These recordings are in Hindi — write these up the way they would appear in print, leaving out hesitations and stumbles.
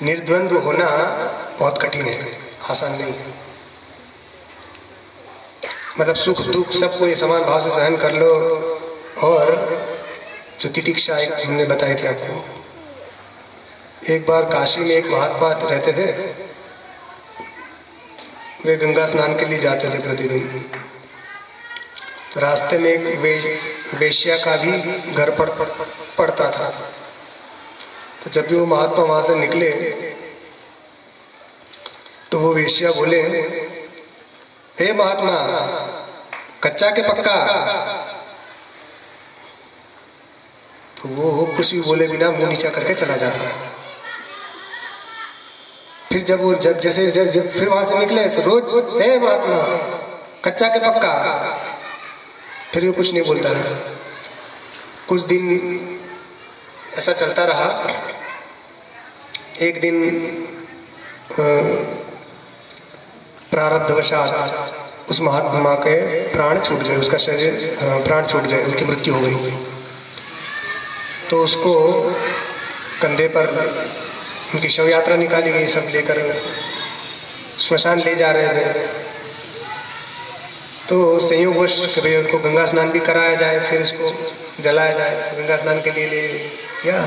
निर्द्वंद्व होना बहुत कठिन है, आसान नहीं है। मतलब सुख दुख सबको ये समान भाव से सहन कर लो। और जो तितिक्षा एक हमने बताई थी आपको, एक बार काशी में एक महात्मा रहते थे। वे गंगा स्नान के लिए जाते थे प्रतिदिन। तो रास्ते में एक वेश्या का भी घर पड़ता था। तो जब भी वो महात्मा वहां से निकले तो वो वेश्या बोले, हे महात्मा, कच्चा के पक्का? तो वो कुछ भी बोले बिना मुंह नीचा करके चला जाता। फिर जब फिर वहां से निकले तो रोज, हे महात्मा, कच्चा के पक्का? फिर वो कुछ नहीं बोलता है। कुछ दिन ऐसा चलता रहा। एक दिन प्रारब्धवशात उस महात्मा के प्राण छूट गए, उसका शरीर प्राण छूट गए, उनकी मृत्यु हो गई। तो उसको कंधे पर उनकी शव यात्रा निकाली गई, सब लेकर श्मशान ले जा रहे थे। तो संयोगवश कभी उनको गंगा स्नान भी कराया जाए, फिर उसको जलाया जाए। तो गंगा स्नान के लिए ले गया।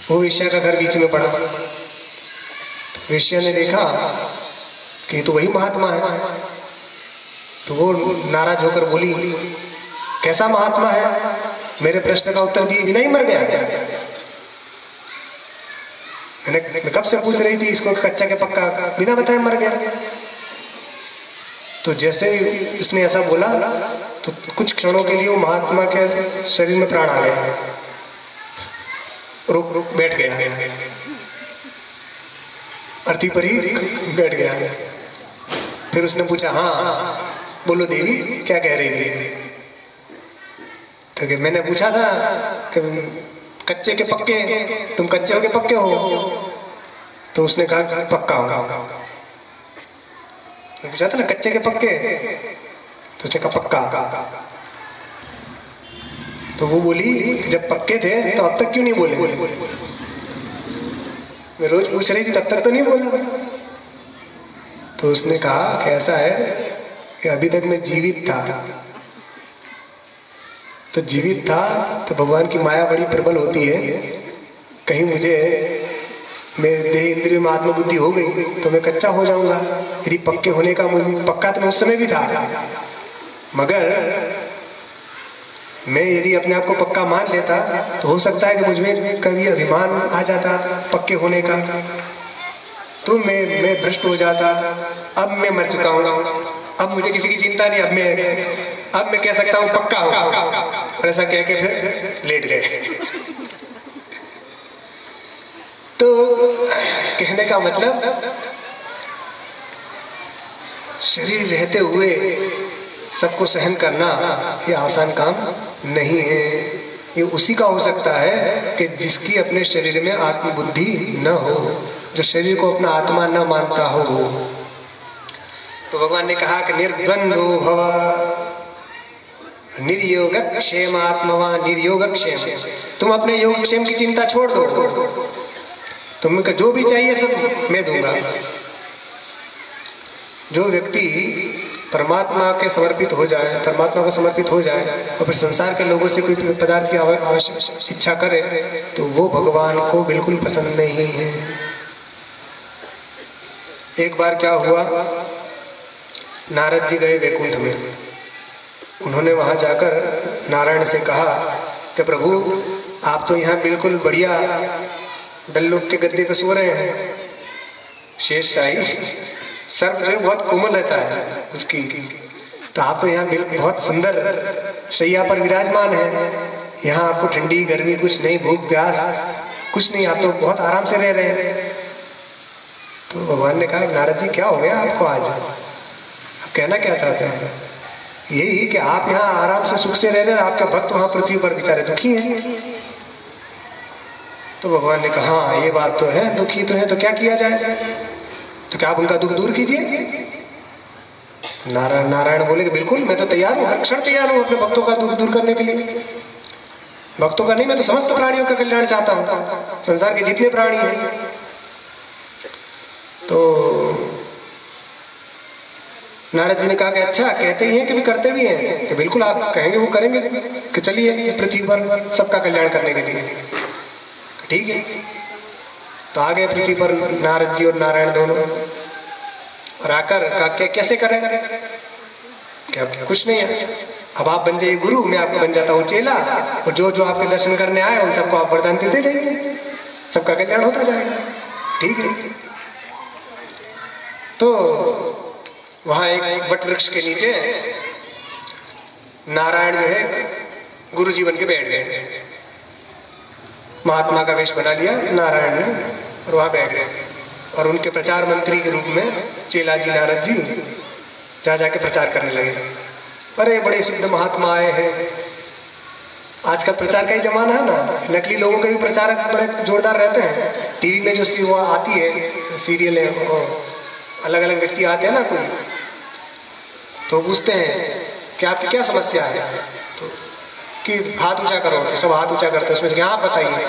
वो वेश्या का घर बीच में पड़ा। तो वेश्या ने देखा कि तो वही महात्मा है। तो वो नाराज होकर बोली, कैसा महात्मा है? मेरे प्रश्न का उत्तर दिए बिना ही मर गया। मैं कब से पूछ रही थी इसको, कच्चा के पक्का? बिना बताए मर गया। तो जैसे इसने ऐसा बोला तो कुछ क्षणों के लिए वो महात्मा के शरीर में प्राण आ गया, रुक बैठ गया, अर्थी पर ही बैठ गया। फिर उसने पूछा, हाँ बोलो देवी, क्या कह रही थी? तो मैंने पूछा था कि कच्चे के पक्के, तुम कच्चे हो के पक्के हो? तो उसने कहा पक्का होगा। पूछा था ना कच्चे के पक्के? तो उसने कहा पक्का। तो वो बोली, जब पक्के थे तो अब तक क्यों नहीं बोले? मैं रोज पूछ रही थी, तब तक तो नहीं बोला। तो उसने कहा कि ऐसा है कि अभी तक मैं जीवित था। तो जीवित था तो भगवान की माया बड़ी प्रबल होती है। कहीं मुझे मेरे देह इंद्रिय में आत्मबुद्धि हो गई तो मैं कच्चा हो जाऊंगा। यदि पक्के होने का पक्का तो मैं उस समय भी था, मगर मैं यदि अपने आप को पक्का मान लेता तो हो सकता है कि मुझमें कभी अभिमान आ जाता पक्के होने का, तो मैं भ्रष्ट हो जाता। अब मैं मर चुका हूँ, अब मुझे किसी की चिंता नहीं, अब मैं कह सकता हूँ पक्का हूँ। और ऐसा कह के फिर लेट गए। तो कहने का मतलब, शरीर रहते हुए सबको सहन करना ये आसान काम नहीं है। ये उसी का हो सकता है कि जिसकी अपने शरीर में आत्मबुद्धि न हो, जो शरीर को अपना आत्मा न मानता हो। तो भगवान ने कहा कि निर्द्वंद्वो भव निर्योगक्षेम आत्मवान निर्योगक्षेम। तुम अपने योगक्षेम की चिंता छोड़ दो, तुमको जो भी चाहिए सब मैं दूंगा। जो व्यक्ति परमात्मा के समर्पित हो जाए, परमात्मा को समर्पित हो जाए और फिर संसार के लोगों से कोई पदार्थ की आवश्यक इच्छा करे तो वो भगवान को बिल्कुल पसंद नहीं है। एक बार क्या हुआ, नारद जी गए वैकुंठ में। उन्होंने वहां जाकर नारायण से कहा कि प्रभु आप तो यहाँ बिल्कुल बढ़िया दल्लोक के गद्दे पे सो रहे हैं। शेष शाही सर्व जो बहुत कोमल रहता है उसकी, तो आप तो यहाँ बहुत सुंदर शैया पर विराजमान है। यहाँ आपको ठंडी गर्मी कुछ नहीं, भूख प्यास कुछ नहीं, आप तो बहुत आराम से रह रहे हैं। तो भगवान ने कहा, नारद जी क्या हो गया आपको आज? आप कहना क्या चाहते हैं? यही कि आप यहाँ आराम से सुख से रह रहे हैं, आपके भक्त वहां पृथ्वी पर बेचारे दुखी हैं। तो भगवान ने कहा, हाँ ये बात तो है, दुखी तो है, तो क्या किया जाए? तो क्या आप उनका दुख दूर कीजिए। नारायण बोले कि बिल्कुल, मैं तो तैयार हूँ, हर क्षण तैयार हूँ अपने भक्तों का दुख दूर करने के लिए। भक्तों का नहीं, मैं तो समस्त प्राणियों का कल्याण चाहता हूँ, संसार के जितने प्राणी हैं। नारद जी ने कहा कि अच्छा, कहते ही हैं कि भी करते भी हैं, कि बिल्कुल आप कहेंगे वो करेंगे, कि चलिए पृथ्वी पर सबका कल्याण करने के लिए। ठीक है, तो आ गए पृथ्वी पर नारद जी और नारायण दोनों, और आकर कहा क्या कैसे करें, क्या कुछ नहीं है, अब आप बन जाइए गुरु, मैं आपको बन जाता हूँ चेला, और जो जो आपके दर्शन करने आए उन सबको आप वरदान देते जाइए, सबका कल्याण होता जाएगा। ठीक है, तो वहां एक वट वृक्ष के नीचे नारायण जो है गुरु जी बन के बैठ गए, महात्मा का वेश बना लिया नारायण ने, और वहां बैठ गए, और उनके प्रचार मंत्री के रूप में चेला जी नारद जी जा जाके प्रचार करने लगे। अरे बड़े सिद्ध महात्मा आए हैं, आजकल प्रचार का ही जमाना है ना, नकली लोगों के भी प्रचारक बड़े जोरदार रहते हैं। टीवी में जो वो आती है सीरियल है, अलग अलग व्यक्ति आते हैं ना, कोई तो पूछते हैं कि आपकी क्या समस्या है, तो कि हाथ ऊंचा करो, तो सब हाथ ऊंचा करते हैं, उसमें से आप बताइए,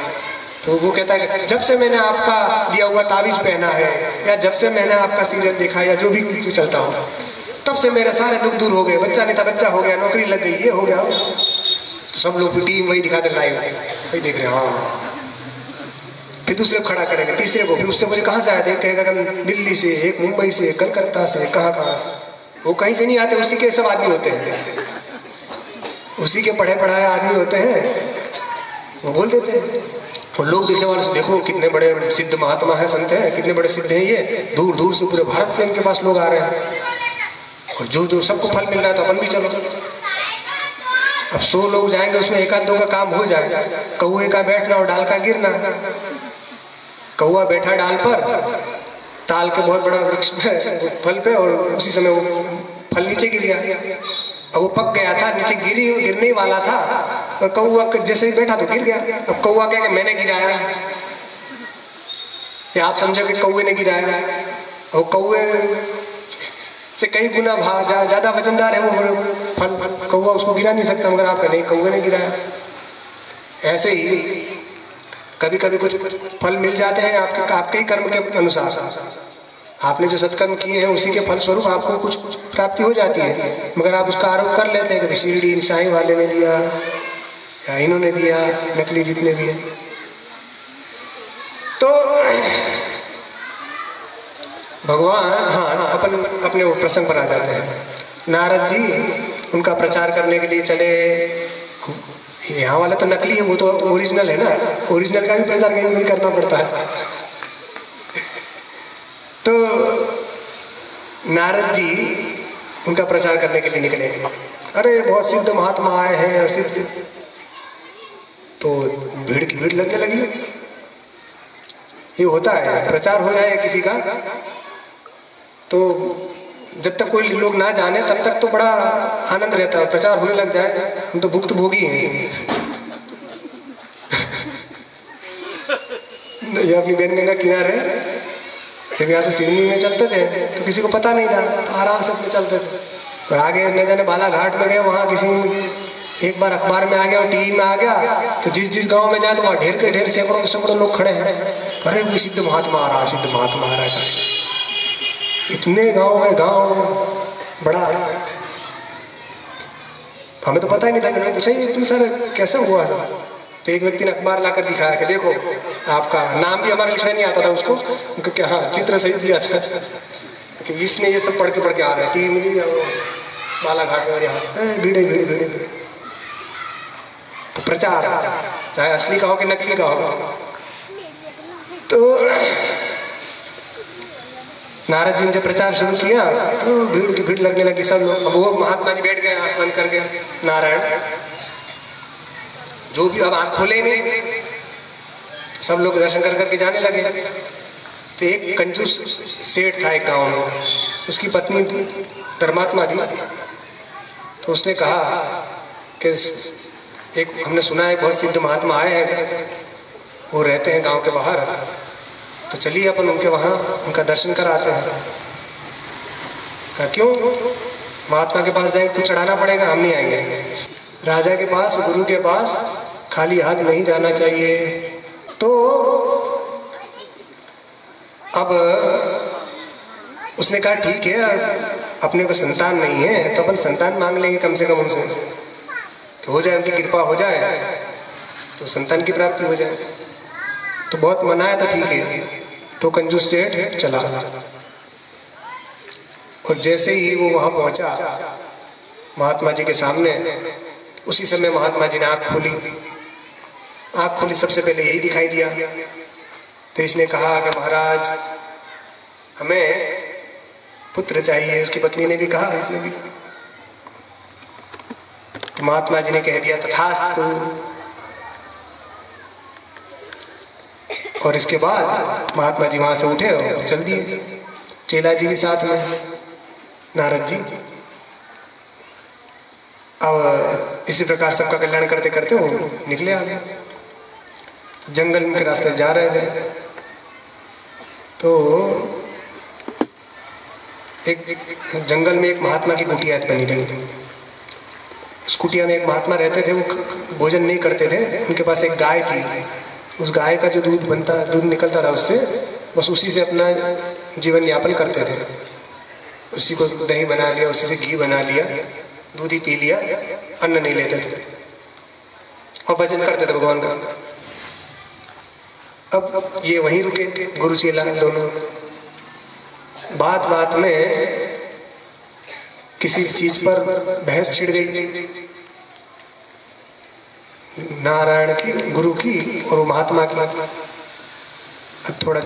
तो वो कहता है कि जब से मैंने आपका दिया हुआ ताबीज पहना है, या जब से मैंने आपका सीरियल देखा, या जो भी चलता हो, तब से मेरे सारे दुख दूर हो गए, बच्चा नहीं था बच्चा हो गया, नौकरी लग गई, ये हो गया। तो सब लोग टीम वही दिखाते लाइव, वही देख रहे हैं। हाँ, फिर दूसरे को खड़ा करेंगे, तीसरे को, फिर उससे बोले कहाँ से आए थे, कहेगा दिल्ली से, एक मुंबई से, कलकत्ता से, कहाँ से। वो कहीं से नहीं आते, उसी के सब आदमी होते हैं, उसी के पढ़े पढ़ाए आदमी होते हैं, वो बोल देते हैं। और लोग देखने वाले से देखो कितने बड़े सिद्ध महात्मा है, संत है, कितने बड़े सिद्ध हैं ये, दूर दूर से पूरे भारत से इनके पास लोग आ रहे हैं, और जो जो सबको फल मिल रहा है, तो अपन भी चलो। अब 100 लोग जाएंगे, उसमें एक आध दो का काम हो जाए, कौए का बैठना और डाल का गिरना। कौआ बैठा डाल पर, ताल के बहुत बड़ा वृक्ष पे फल पे, और उसी समय वो फल नीचे गिर गया, अब वो पक गया था, नीचे गिरने ही वाला था, पर कौआ जैसे ही बैठा तो गिर गया। अब कौआ क्या कि मैंने गिराया, या आप समझो कि कौए ने गिराया, और कौए से कई गुना ज्यादा वजनदार है वो फल, कौआ उसको गिरा नहीं सकता, मगर आपका नहीं, कौए ने गिराया। ऐसे ही कभी कभी कुछ फल मिल जाते हैं आपके ही कर्म के अनुसार, आपने जो सत्कर्म किए हैं उसी के फल स्वरूप आपको कुछ प्राप्ति हो जाती है, मगर आप उसका आरोप कर लेते हैं कि शिरडी साईं वाले ने दिया, या इन्होंने दिया, नकली जितने भी है। तो भगवान, हाँ, अपन अपने वो प्रसंग पर आ जाते हैं। नारद जी उनका प्रचार करने के लिए चले, यहाँ वाला तो नकली है, वो तो ओरिजिनल है ना, ओरिजिनल का भी प्रचार कहीं भी करना पड़ता है। तो नारद जी उनका प्रचार करने के लिए निकले, अरे बहुत सिद्ध महात्मा आए हैं, और सिद्ध, तो भीड़ की भीड़ लगने लगी। ये होता है, प्रचार हो जाए किसी का, तो जब तक कोई लोग ना जाने तब तक तो बड़ा आनंद रहता है, प्रचार होने लग जाए, हम तो भुक्तभोगी हैं। ये अपनी गंगा किनारे, जब यहाँ से सिडनी में चलते थे तो किसी को पता नहीं था, तो आराम से अपने चलते थे, और आगे न जाने बालाघाट में गए, वहाँ किसी एक बार अखबार में आ गया और टीवी में आ गया, तो जिस गांव में जाए तो वहाँ ढेर के ढेर सैकड़ों लोग खड़े हैं, अरे वो सिद्ध महात्मा आ रहा, सिद्ध महात्मा आ रहा है। इतने गांव है, गांव बड़ा है, हमें तो पता ही नहीं था। मैंने पूछा ये इतने सारे कैसे हुआ सब, तो एक व्यक्ति ने अखबार लाकर दिखाया कि देखो, आपका नाम भी हमारा लिखना नहीं आता था उसको, क्योंकि हाँ चित्र सही दिया था कि इसने ये सब पढ़ के आ रहा है, टीवी में बालाघाट में, यहाँ भीड़े। तो प्रचार चाहे असली का हो कि नकली का हो, तो नारद जी ने जब प्रचार शुरू किया तो भीड़ की भीड़ लगने लगी, सब लोग। अब वो महात्मा जी बैठ गए आंख बंद करके, नारायण जो भी, अब आंख खोलेंगे, सब लोग दर्शन करके जाने लगे। तो एक कंजूस सेठ था एक गांव में, उसकी पत्नी धर्मात्मा थी, तो उसने कहा कि एक हमने सुना है बहुत सिद्ध महात्मा आए हैं, वो रहते हैं गांव के बाहर, तो चलिए अपन उनके वहां उनका दर्शन कराते हैं। कहा क्यों, महात्मा के पास जाएंगे कुछ चढ़ाना पड़ेगा, हम नहीं आएंगे। राजा के पास, गुरु के पास खाली हाथ नहीं जाना चाहिए। तो अब उसने कहा ठीक है, अपने को संतान नहीं है तो अपन संतान मांग लेंगे कम से कम उनसे, तो हो जाए, उनकी कृपा हो जाए तो संतान की प्राप्ति हो जाए। तो बहुत मनाया तो ठीक है। तो कंजूस सेठ चला, और जैसे ही वो वहां पहुंचा महात्मा जी के सामने, उसी समय महात्मा जी ने आंख खोली। आंख खोली, सबसे पहले यही दिखाई दिया। तो इसने कहा कि महाराज हमें पुत्र चाहिए। उसकी पत्नी ने भी कहा, इसने भी। तो महात्मा जी ने कह दिया तथास्तु। और इसके बाद महात्मा जी वहां से उठे और चल दिए। चेला जी भी साथ में, नारद जी। अब इसी प्रकार सबका कल्याण करते करते वो निकले आगे। जंगल के रास्ते जा रहे थे तो एक जंगल में एक महात्मा की कुटिया बनी थी। उस कुटिया में एक महात्मा रहते थे। वो भोजन नहीं करते थे। उनके पास एक गाय थी। उस गाय का जो दूध निकलता था उससे, बस उसी से अपना जीवन यापन करते थे। उसी को दही बना लिया, उसी से घी बना लिया, दूध ही पी लिया, अन्न नहीं लेते थे और भजन करते थे भगवान का। अब ये वहीं रुके, गुरु चेला दोनों। बात बात में किसी चीज पर बहस छिड़ गई, नारायण की, गुरु की और वो महात्मा की। अब थोड़ा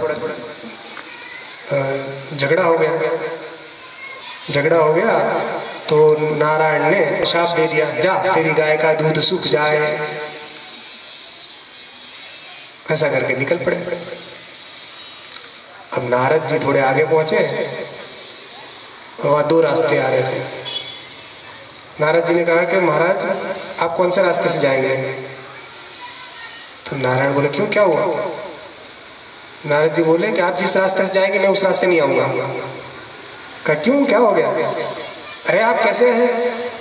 झगड़ा हो गया तो नारायण ने शाप दे दिया, जा तेरी गाय का दूध सूख जाए। ऐसा करके निकल पड़े। अब नारद जी थोड़े आगे पहुंचे, वहां दो रास्ते आ रहे थे। नारद जी ने कहा कि महाराज आप कौन से रास्ते से जाएंगे? तो नारायण बोले क्यों, क्या हुआ? नारद जी बोले कि आप जिस रास्ते से जाएंगे मैं उस रास्ते नहीं आऊंगा। कहा क्यों, क्या हो गया? अरे आप कैसे हैं?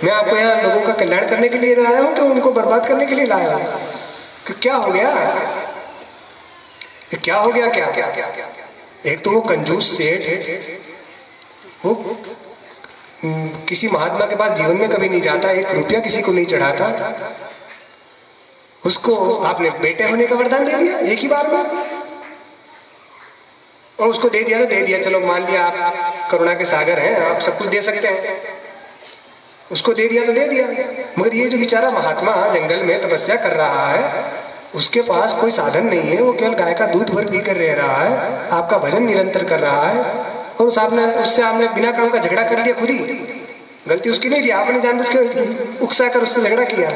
मैं आपको यहाँ लोगों का कल्याण करने के लिए लाया हूँ कि उनको बर्बाद करने के लिए लाया हूँ? कि क्या हो गया? क्या हो गया? क्या? एक तो वो कंजूस सेठ, वो किसी महात्मा के पास जीवन में कभी नहीं जाता, 1 रुपया किसी को नहीं चढ़ाता। उसको आपने बेटे होने का वरदान दे दिया एक ही बार में, और उसको दे दिया तो दे दिया। चलो मान लिया आप करुणा के सागर हैं, आप सब कुछ दे सकते हैं। उसको दे दिया तो दे दिया। मगर ये जो बेचारा महात्मा जंगल में तपस्या कर रहा है, उसके पास कोई साधन नहीं है, वो केवल गाय का दूध भर पी कर रह रहा है, आपका भजन निरंतर कर रहा है, और उससे आपने बिना काम का झगड़ा कर लिया। खुद ही गलती उसकी नहीं थी, आपने जानबूझ के उकसा कर उससे झगड़ा किया।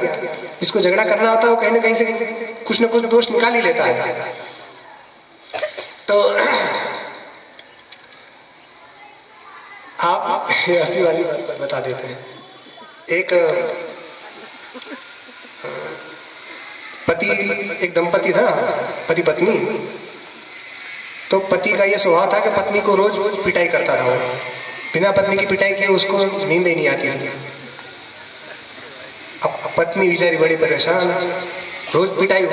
जिसको झगड़ा करना होता है वो कहीं ना कहीं से कुछ न कुछ दोष निकाल ही लेता है। तो आप हंसी वाली बात बता देते हैं। एक एक दंपति था, पति पत्नी। तो पति का यह स्वभाव था कि पत्नी को रोज रोज पिटाई करता था। वो बिना पत्नी की पिटाई किए उसको नींद ही नहीं आती थी। अब पत्नी बेचारी बड़ी परेशान, रोज पिटाई हो।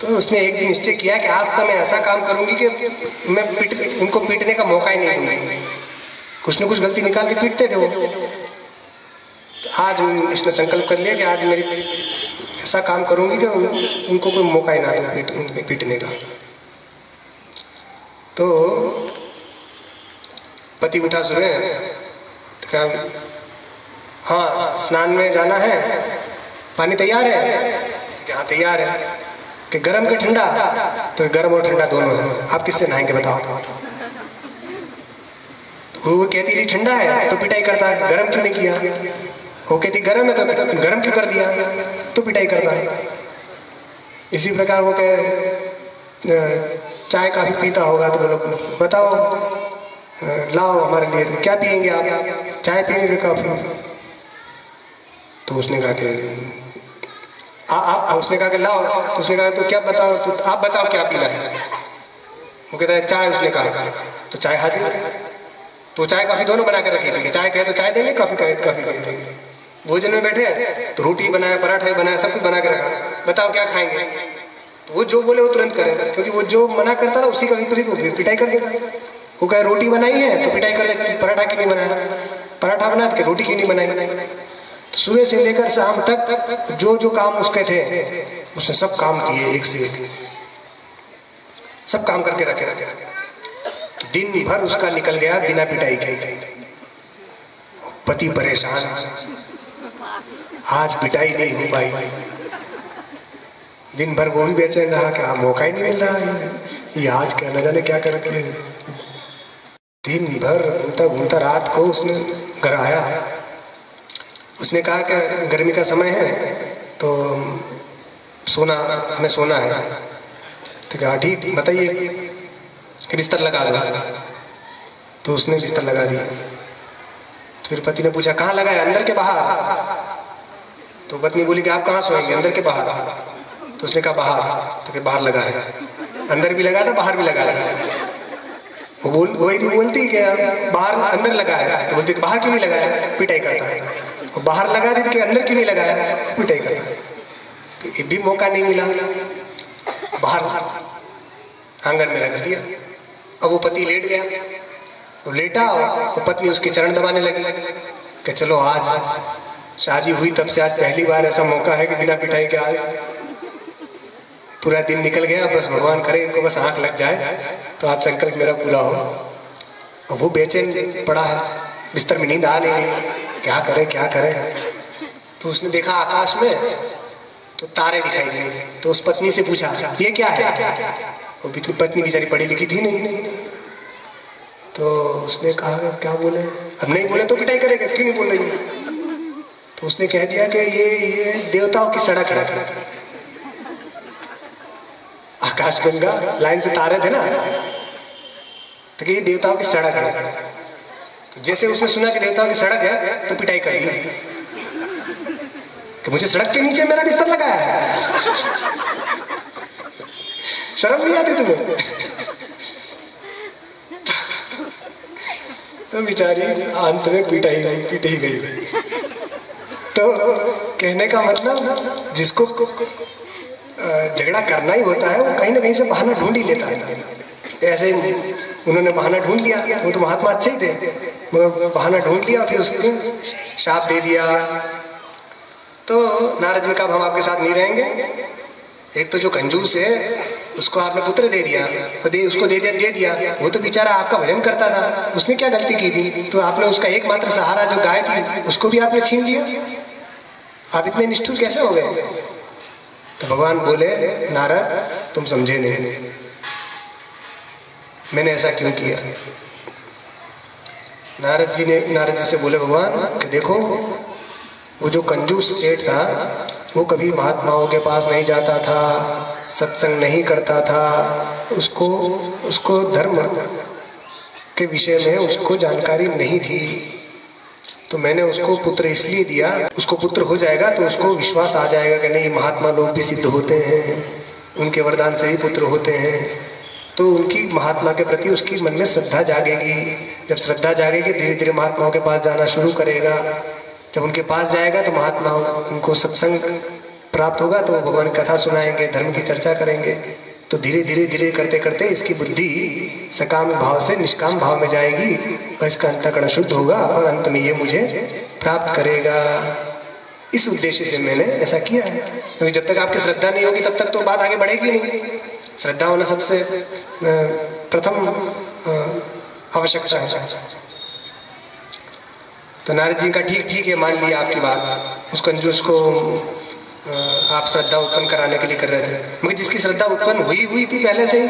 तो उसने एक दिन निश्चय किया कि आज तो मैं ऐसा काम करूंगी कि मैं उनको पीटने का मौका ही नहीं दूंगी। कुछ न कुछ गलती निकाल के पीटते थे वो। तो आज उसने संकल्प कर लिया कि आज मेरी ऐसा काम करूंगी कि उनको कोई मौका ही ना दूं पीटने का। तो पति उठा सुबह, तो कहा हाँ स्नान में जाना है, पानी तैयार है? तो हाँ तैयार है। कि गर्म के ठंडा? तो गर्म और ठंडा दोनों है, आप किससे नहाएंगे बताओ? तो वो कहती थी ठंडा है तो पिटाई करता, गर्म क्यों नहीं किया? वो कहती गर्म है तो गर्म क्यों कर दिया? तो पिटाई करता। इसी प्रकार वो कहे चाय काफी पीता होगा तो बोलो बताओ लाओ हमारे लिए, तो क्या पियेंगे आप? चाय पियेंगे काफी? तो उसने कहा कि उसने कहा कि लाओ। तो उसने कहा तो क्या बताओ, तो आप बताओ क्या पीना है? वो कहता है चाय। उसने कहा तो चाय हाजिर। तो चाय काफी दोनों बना के रखी थी। चाय कहे तो चाय देंगे, काफी कहे काफी देंगे। भोजन में बैठे तो रोटी बनाया, पराठा बनाया, सब कुछ बना के रखा। बताओ क्या खाएंगे? तो वो जो बोले वो तुरंत करेगा, क्योंकि वो जो मना करता था उसी का विपरीत वो पिटाई कर देगा। वो कहे रोटी बनाई है तो पिटाई कर दे, पराठा क्यों नहीं बनाया, पराठा बना के रोटी क्यों नहीं बनाई। तो सुबह से लेकर शाम तक जो जो काम उसके थे उसने सब काम किए, एक से एक सब काम करके रखे। तो दिन भर उसका निकल गया बिना पिटाई के। पति परेशान, आज पिटाई नहीं हो पाई। दिन भर वो भी बेचैन रहा कि मौका ही नहीं मिल रहा है, ये आज क्या न जाने क्या कर रखे। दिन भर घूमता घूमता रात को उसने घर आया। उसने कहा कि गर्मी का समय है तो हमें सोना है। तो कहा ठीक, बताइए कि बिस्तर लगा दो। तो उसने बिस्तर लगा दिया। तो फिर पति ने पूछा कहाँ लगाया, अंदर के बाहर। तो पत्नी बोली कि आप कहाँ सोएंगे, अंदर के बाहर। तो उसने कहा बाहर। तो फिर बाहर लगाया, अंदर भी लगा था बाहर भी लगाया। वो बोलती कि बाहर अंदर लगाया। तो बोलती बाहर क्यों नहीं लगाया, पिटाई करता है। और बाहर लगा दी कि अंदर क्यों नहीं लगाया, पिटाई करता है। तो ये भी मौका नहीं मिला, बाहर आंगन में लगा दिया। अब वो पति लेट गया, वो लेटा और पत्नी उसके चरण दबाने लगी कि चलो आज शादी हुई तब से आज पहली बार ऐसा मौका है कि बिना पिटाई के आज पूरा दिन निकल गया। बस भगवान करे इनको बस आंख लग जाए तो आज संकल्प मेरा पूरा हो। और वो बेचैन पड़ा है, बिस्तर में नींद आ नहीं रही, क्या करे क्या करे। तो उसने देखा आकाश में तो तारे दिखाई दिए। तो उस पत्नी से पूछा ये क्या है। वो पत्नी बेचारी पढ़ी लिखी थी नहीं। तो उसने कहा क्या बोले, अब नहीं बोले तो पिटाई करेगा, क्यों नहीं बोल रही। तो उसने कह दिया कि ये देवताओं की सड़क है। आकाश गंगा लाइन से तारे थे ना, तो ये देवताओं की सड़क है। तो जैसे उसने सुना कि देवताओं की सड़क है तो पिटाई कर दी कि मुझे सड़क के नीचे मेरा बिस्तर लगाया है, शर्म नहीं आती तुम्हें। तो बेचारी अंत में पिटाई गई। तो कहने का मतलब जिसको झगड़ा करना ही होता है वो कहीं ना कहीं से बहाना ढूंढ ही लेता है। ऐसे उन्होंने बहाना ढूंढ लिया, वो तो महात्मा अच्छे ही थे, मगर बहाना ढूंढ लिया, फिर उसको शाप दे दिया। तो नारद जी का अब हम आपके साथ नहीं रहेंगे। एक तो जो कंजूस है उसको आपने पुत्र दे दिया, उसको दे दिया। वो तो बेचारा आपका भजन करता था, उसने क्या गलती की थी। तो आपने उसका एकमात्र सहारा जो गाय थी उसको भी आपने छीन लिया। आप इतने निष्ठुर कैसे हो गए। तो भगवान बोले नारद तुम समझे नहीं, मैंने ऐसा क्यों किया। नारद जी से बोले भगवान कि देखो वो जो कंजूस सेठ था वो कभी महात्माओं के पास नहीं जाता था, सत्संग नहीं करता था, उसको धर्म के विषय में उसको जानकारी नहीं थी। तो मैंने उसको पुत्र इसलिए दिया, उसको पुत्र हो जाएगा तो उसको विश्वास आ जाएगा कि नहीं महात्मा लोग भी सिद्ध होते हैं, उनके वरदान से ही पुत्र होते हैं। तो उनकी महात्मा के प्रति उसकी मन में श्रद्धा जागेगी। जब श्रद्धा जागेगी धीरे धीरे महात्माओं के पास जाना शुरू करेगा। जब उनके पास जाएगा तो महात्मा उनको सत्संग प्राप्त होगा तो भगवान कथा सुनाएंगे, धर्म की चर्चा करेंगे। तो धीरे धीरे करते करते इसकी बुद्धि सकाम भाव से निष्काम भाव में जाएगी और इसका अंतःकरण शुद्ध होगा और अंत में ये मुझे प्राप्त करेगा। इस उद्देश्य से मैंने ऐसा किया है, क्योंकि जब तक आपकी श्रद्धा नहीं होगी तब तक तो बात आगे बढ़ेगी नहीं। श्रद्धा होना सबसे प्रथम आवश्यकता है। तो नारद जी का ठीक है मान लिया आपकी बात, उस कंजूस को आप श्रद्धा उत्पन्न कराने के लिए कर रहे थे, मगर जिसकी श्रद्धा उत्पन्न हुई थी पहले से ही,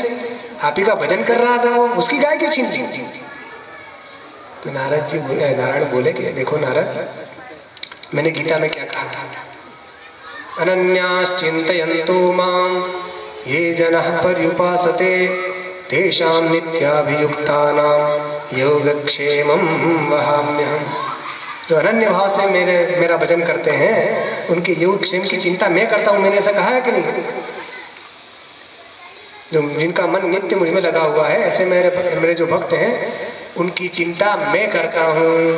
आप ही का भजन कर रहा था, उसकी गाय क्यों छीन ली। तो नारायण बोले कि देखो नारद, मैंने गीता में क्या कहा था, अनन्याश्चिन्तयन्तो मां ये जनः पर्युपासते तेषां नित्याभियुक्तानां योगक्षेमं वहाम्यहम्। जो अनन्य भाव से मेरा भजन करते हैं उनके योग क्षेम की चिंता मैं करता हूं। मैंने ऐसा कहा है कि नहीं। जो जिनका मन नित्य मुझ में लगा हुआ है, ऐसे मेरे जो भक्त हैं उनकी चिंता मैं करता हूं।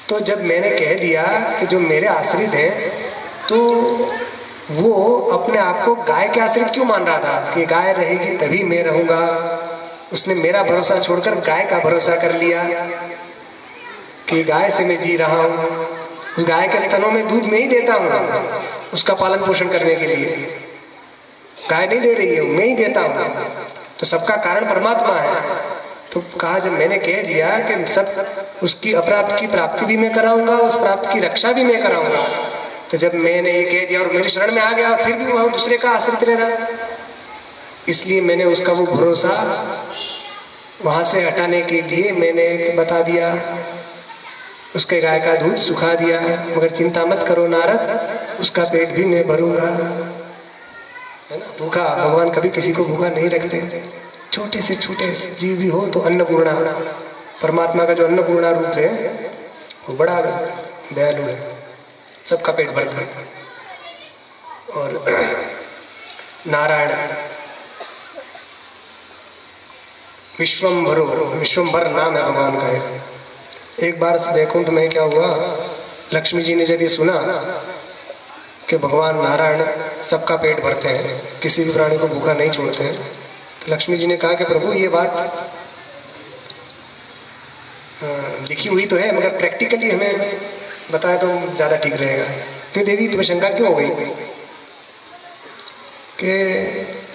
तो जब मैंने कह दिया कि जो मेरे आश्रित हैं, तो वो अपने आप को गाय के आश्रित क्यों मान रहा था कि गाय रहेगी तभी मैं रहूंगा। उसने मेरा भरोसा छोड़कर गाय का भरोसा कर लिया कि गाय से मैं जी रहा हूं, उस गाय के स्तनों में दूध मैं ही देता हूं उसका पालन पोषण करने के लिए। गाय नहीं दे रही है, मैं ही देता हूं, तो सबका कारण परमात्मा है। तो कहा जब मैंने कह दिया कि सब उसकी अप्राप्त की प्राप्ति भी मैं कराऊंगा, उस प्राप्त की रक्षा भी मैं कराऊंगा, तो जब मैंने ये कह दिया और मेरी शरण में आ गया और फिर भी वहां दूसरे का आश्रित रह रहा, इसलिए मैंने उसका वो भरोसा वहां से हटाने के लिए मैंने बता दिया, उसके गाय का दूध सुखा दिया। मगर चिंता मत करो नारद, उसका पेट भी मैं भरूंगा। है ना, भूखा भगवान कभी किसी को भूखा नहीं रखते। छोटे से छोटे जीव भी हो तो अन्नपूर्णा, परमात्मा का जो अन्नपूर्णा रूप है वो बड़ा दयालु है, सबका पेट भरता है। और नारायण विश्वम्भरो, विश्वम्भर नाम है भगवान का है। एक बार वैकुंठ में क्या हुआ, लक्ष्मी जी ने जब ये सुना कि भगवान नारायण सबका पेट भरते हैं, किसी भी प्राणी को भूखा नहीं छोड़ते हैं, तो लक्ष्मी जी ने कहा कि प्रभु ये बात लिखी हुई तो है, मगर प्रैक्टिकली हमें बताया तो ज्यादा ठीक रहेगा। क्यों देवी तुम्हें शंका क्यों हो गई कि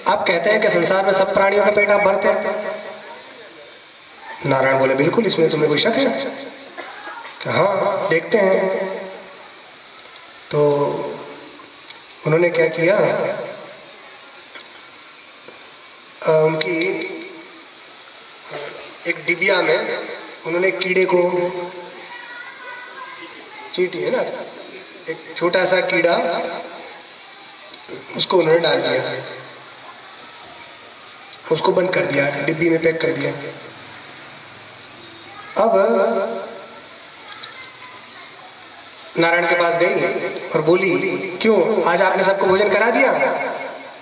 आप कहते हैं कि संसार में सब प्राणियों का पेट आप भरते हैं? नारायण बोले बिल्कुल, इसमें तुम्हें कोई शक है कि हाँ देखते हैं। तो उन्होंने क्या किया, उनकी एक डिबिया में उन्होंने कीड़े को, चींटी है ना, एक छोटा सा कीड़ा, उसको उन्होंने डाल दिया, उसको बंद कर दिया, डिब्बी में पैक कर दिया। अब नारायण के पास गई और बोली क्यों आज आपने सबको भोजन करा दिया?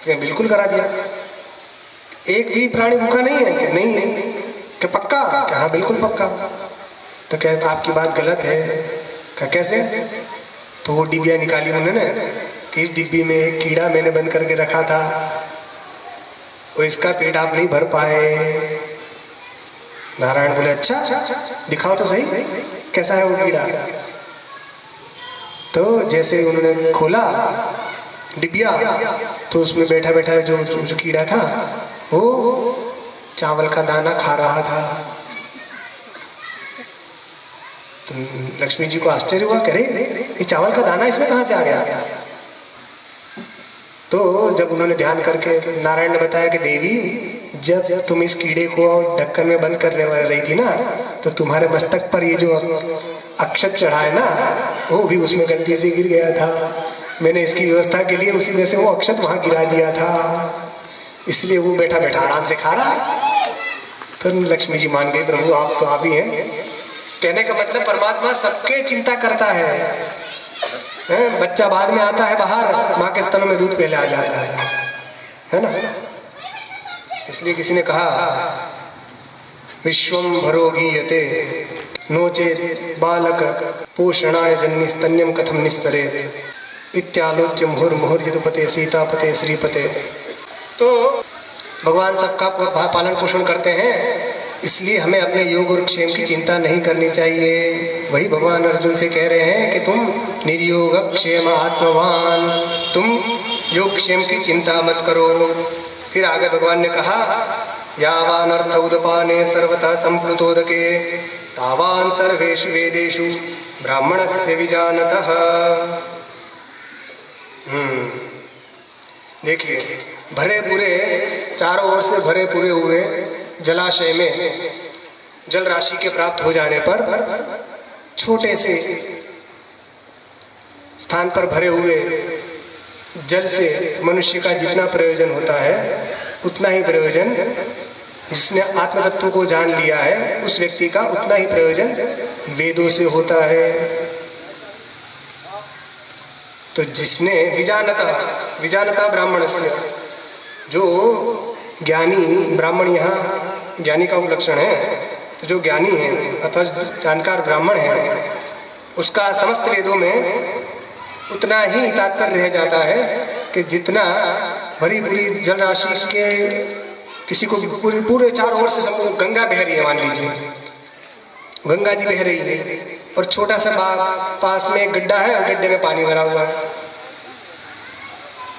तो बिल्कुल करा दिया। एक भी प्राणी भूखा नहीं है? नहीं है। क्या पक्का? क्या हाँ बिल्कुल पक्का। तो क्या आपकी बात गलत है? क्या कैसे? तो वो डिब्बियां निकाली उन्होंने कि इस डिब्बी में एक कीड़ा मैंने बंद करके रखा था और इसका पेट आप नहीं भर पाए। नारायण बोले अच्छा दिखाओ तो सही कैसा है वो कीड़ा। तो जैसे उन्होंने खोला डिबिया तो उसमें बैठा बैठा जो कीड़ा था वो चावल का दाना खा रहा था। तो लक्ष्मी जी को आश्चर्य हुआ, करे ये चावल का दाना इसमें कहां से आ गया? तो जब उन्होंने ध्यान करके नारायण ने बताया कि देवी जब तुम इस कीड़े को ढक्कन में बंद करने वाली रही थी ना, तो तुम्हारे मस्तक पर ये जो अक्षत चढ़ा है ना, वो भी उसमें गलती से गिर गया था। मैंने इसकी व्यवस्था के लिए उसी में से वो अक्षत वहां गिरा दिया था, इसलिए वो बैठा बैठा आराम से खा रहा। तो लक्ष्मी जी मान गई, प्रभु आप तो आप ही हैं। कहने का मतलब परमात्मा सबके चिंता करता है। बच्चा बाद में आता है बाहर, माँ के स्तनों में दूध पहले आ जाता है ना। इसलिए किसी ने कहा विश्वम भरो गीयते नोचेत बालक पोषणाय जन्नी स्तन्यम कथम निस्सरे इत्यालोच्य मुहुर मुहुर यदुपते सीतापते श्रीपते। तो भगवान सबका पालन पोषण करते हैं, इसलिए हमें अपने योग और क्षेम की चिंता नहीं करनी चाहिए। वही भगवान अर्जुन से कह रहे हैं कि तुम निर्योग क्षेम आत्मवान, तुम योग क्षेम की चिंता मत करो। फिर आगे भगवान ने कहा यावान अर्थ उदपाने सर्वतः संप्लुतोदके तावान सर्वेषु वेदेषु ब्राह्मणस्य विजानतः। देखिए भरे पूरे चारों ओर से भरे पूरे हुए जलाशय में जल राशि के प्राप्त हो जाने पर छोटे से स्थान पर भरे हुए जल से मनुष्य का जितना प्रयोजन होता है उतना ही प्रयोजन, जिसने आत्म तत्व को जान लिया है उस व्यक्ति का उतना ही प्रयोजन वेदों से होता है। तो जिसने विजानता ब्राह्मणस्य, जो ज्ञानी ब्राह्मण, यहाँ ज्ञानी का लक्षण है, तो जो ज्ञानी है अथवा जानकार ब्राह्मण है उसका समस्त वेदों में उतना ही तात्पर्य रह जाता है कि जितना भरी भरी जल राशि के किसी को पूरे चारों ओर से गंगा बह रही है, मान लीजिए गंगा जी बह रही है, और छोटा सा पास में एक गड्ढा है और गड्ढे में पानी भरा हुआ है,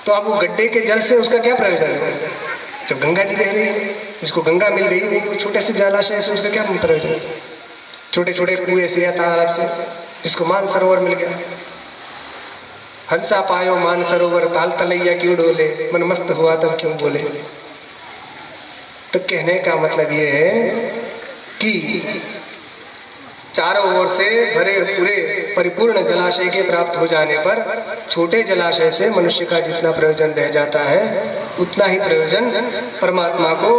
तो अब वो गड्ढे के जल से उसका क्या प्रयोजन है? जब गंगा जी बह रही है, जिसको गंगा मिल गई, वो छोटे से जलाशय से उसका क्या प्रयोजन? छोटे छोटे कुएं से या तालाब से, जिसको मान सरोवर मिल गया। हंसा पायो मान सरोवर, ताल तलैया क्यों डोले, मन मस्त हुआ तब क्यों बोले। तो कहने का मतलब ये है कि चारों ओर से भरे पूरे परिपूर्ण जलाशय के प्राप्त हो जाने पर छोटे जलाशय से मनुष्य का जितना प्रयोजन रह जाता है, उतना ही प्रयोजन परमात्मा को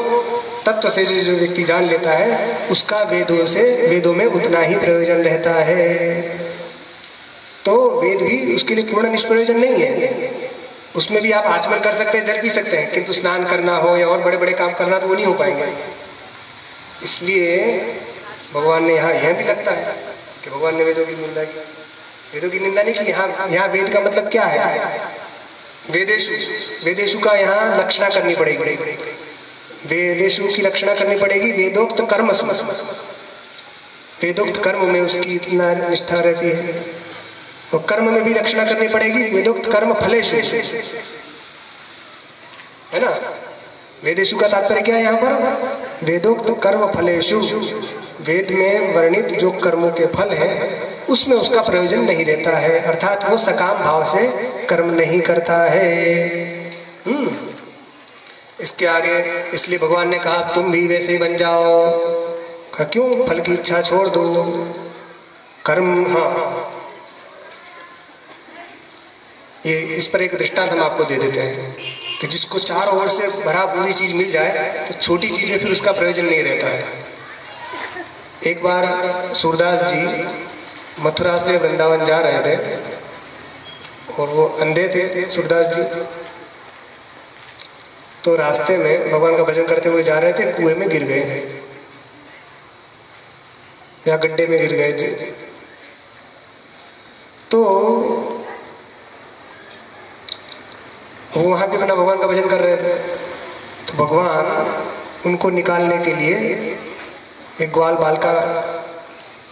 तत्व से जो व्यक्ति जान लेता है, उसका वेदों में उतना ही प्रयोजन रहता है। तो वेद भी उसके लिए पूर्ण निष्प्रयोजन नहीं है। उसमें भी आप आचमन कर सकते हैं, जल पी सकते हैं, किंतु स्नान करना हो या और बड़े बड़े काम करना तो वो नहीं हो पाएंगे। इसलिए भगवान ने यह भी लगता है कि भगवान ने वेदों की निंदा की। वेदों की निंदा नहीं की। यहाँ वेद का मतलब क्या है? वेदेशु का यहाँ लक्षणा करनी पड़ेगी। वेदेशु की लक्षणा करनी पड़ेगी वेदोक्त कर्म। वेदोक्त कर्म में उसकी इतना निष्ठा रहती है, और कर्म में भी लक्षणा करनी पड़ेगी वेदोक्त कर्म फलेषु, है ना। वेदेशु का तात्पर्य क्या है यहाँ पर? वेदोक्त कर्म फलेषु, वेद में वर्णित जो कर्मों के फल हैं उसमें उसका प्रयोजन नहीं रहता है, अर्थात वो सकाम भाव से कर्म नहीं करता है। इसके आगे इसलिए भगवान ने कहा तुम भी वैसे ही बन जाओ। कहा क्यों? फल की इच्छा छोड़ दो, कर्म। हाँ, ये इस पर एक दृष्टांत हम आपको दे देते हैं कि जिसको चारों ओर से भरा पूरी चीज मिल जाए तो छोटी चीज में फिर उसका प्रयोजन नहीं रहता है। एक बार सूरदास जी मथुरा से वृंदावन जा रहे थे, और वो अंधे थे सूरदास जी। तो रास्ते में भगवान का भजन करते हुए जा रहे थे, कुएं में गिर गए या गड्ढे में गिर गए जी। तो वो वहां भी अपना भगवान का भजन कर रहे थे, तो भगवान उनको निकालने के लिए एक ग्वाल बाल का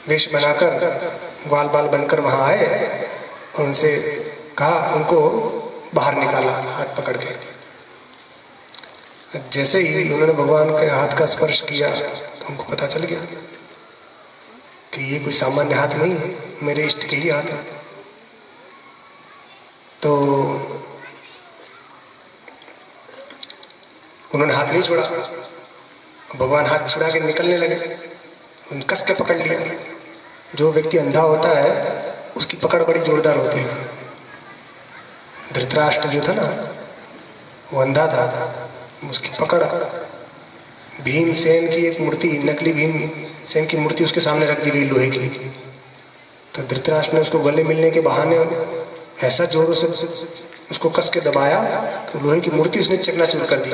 वेश बनाकर, ग्वाल बाल बनकर वहां आए और उनसे कहा, उनको बाहर निकाला हाथ पकड़ के। जैसे ही उन्होंने भगवान के हाथ का स्पर्श किया तो उनको पता चल गया कि ये कोई सामान्य हाथ नहीं है, मेरे इष्ट के ही हाथ है। तो उन्होंने हाथ नहीं छोड़ा, भगवान हाथ छुड़ा के निकलने लगे, उन्हें कस के पकड़ लिया। जो व्यक्ति अंधा होता है उसकी पकड़ बड़ी जोरदार होती है। धृतराष्ट्र जो था ना, वो अंधा था, उसकी पकड़ भीमसेन की एक मूर्ति, नकली भीमसेन की मूर्ति उसके सामने रख दी गई लोहे की। तो धृतराष्ट्र ने उसको गले मिलने के बहाने ऐसा जोरों से उसको कस के दबाया कि लोहे की मूर्ति उसने चकनाचूर कर दी।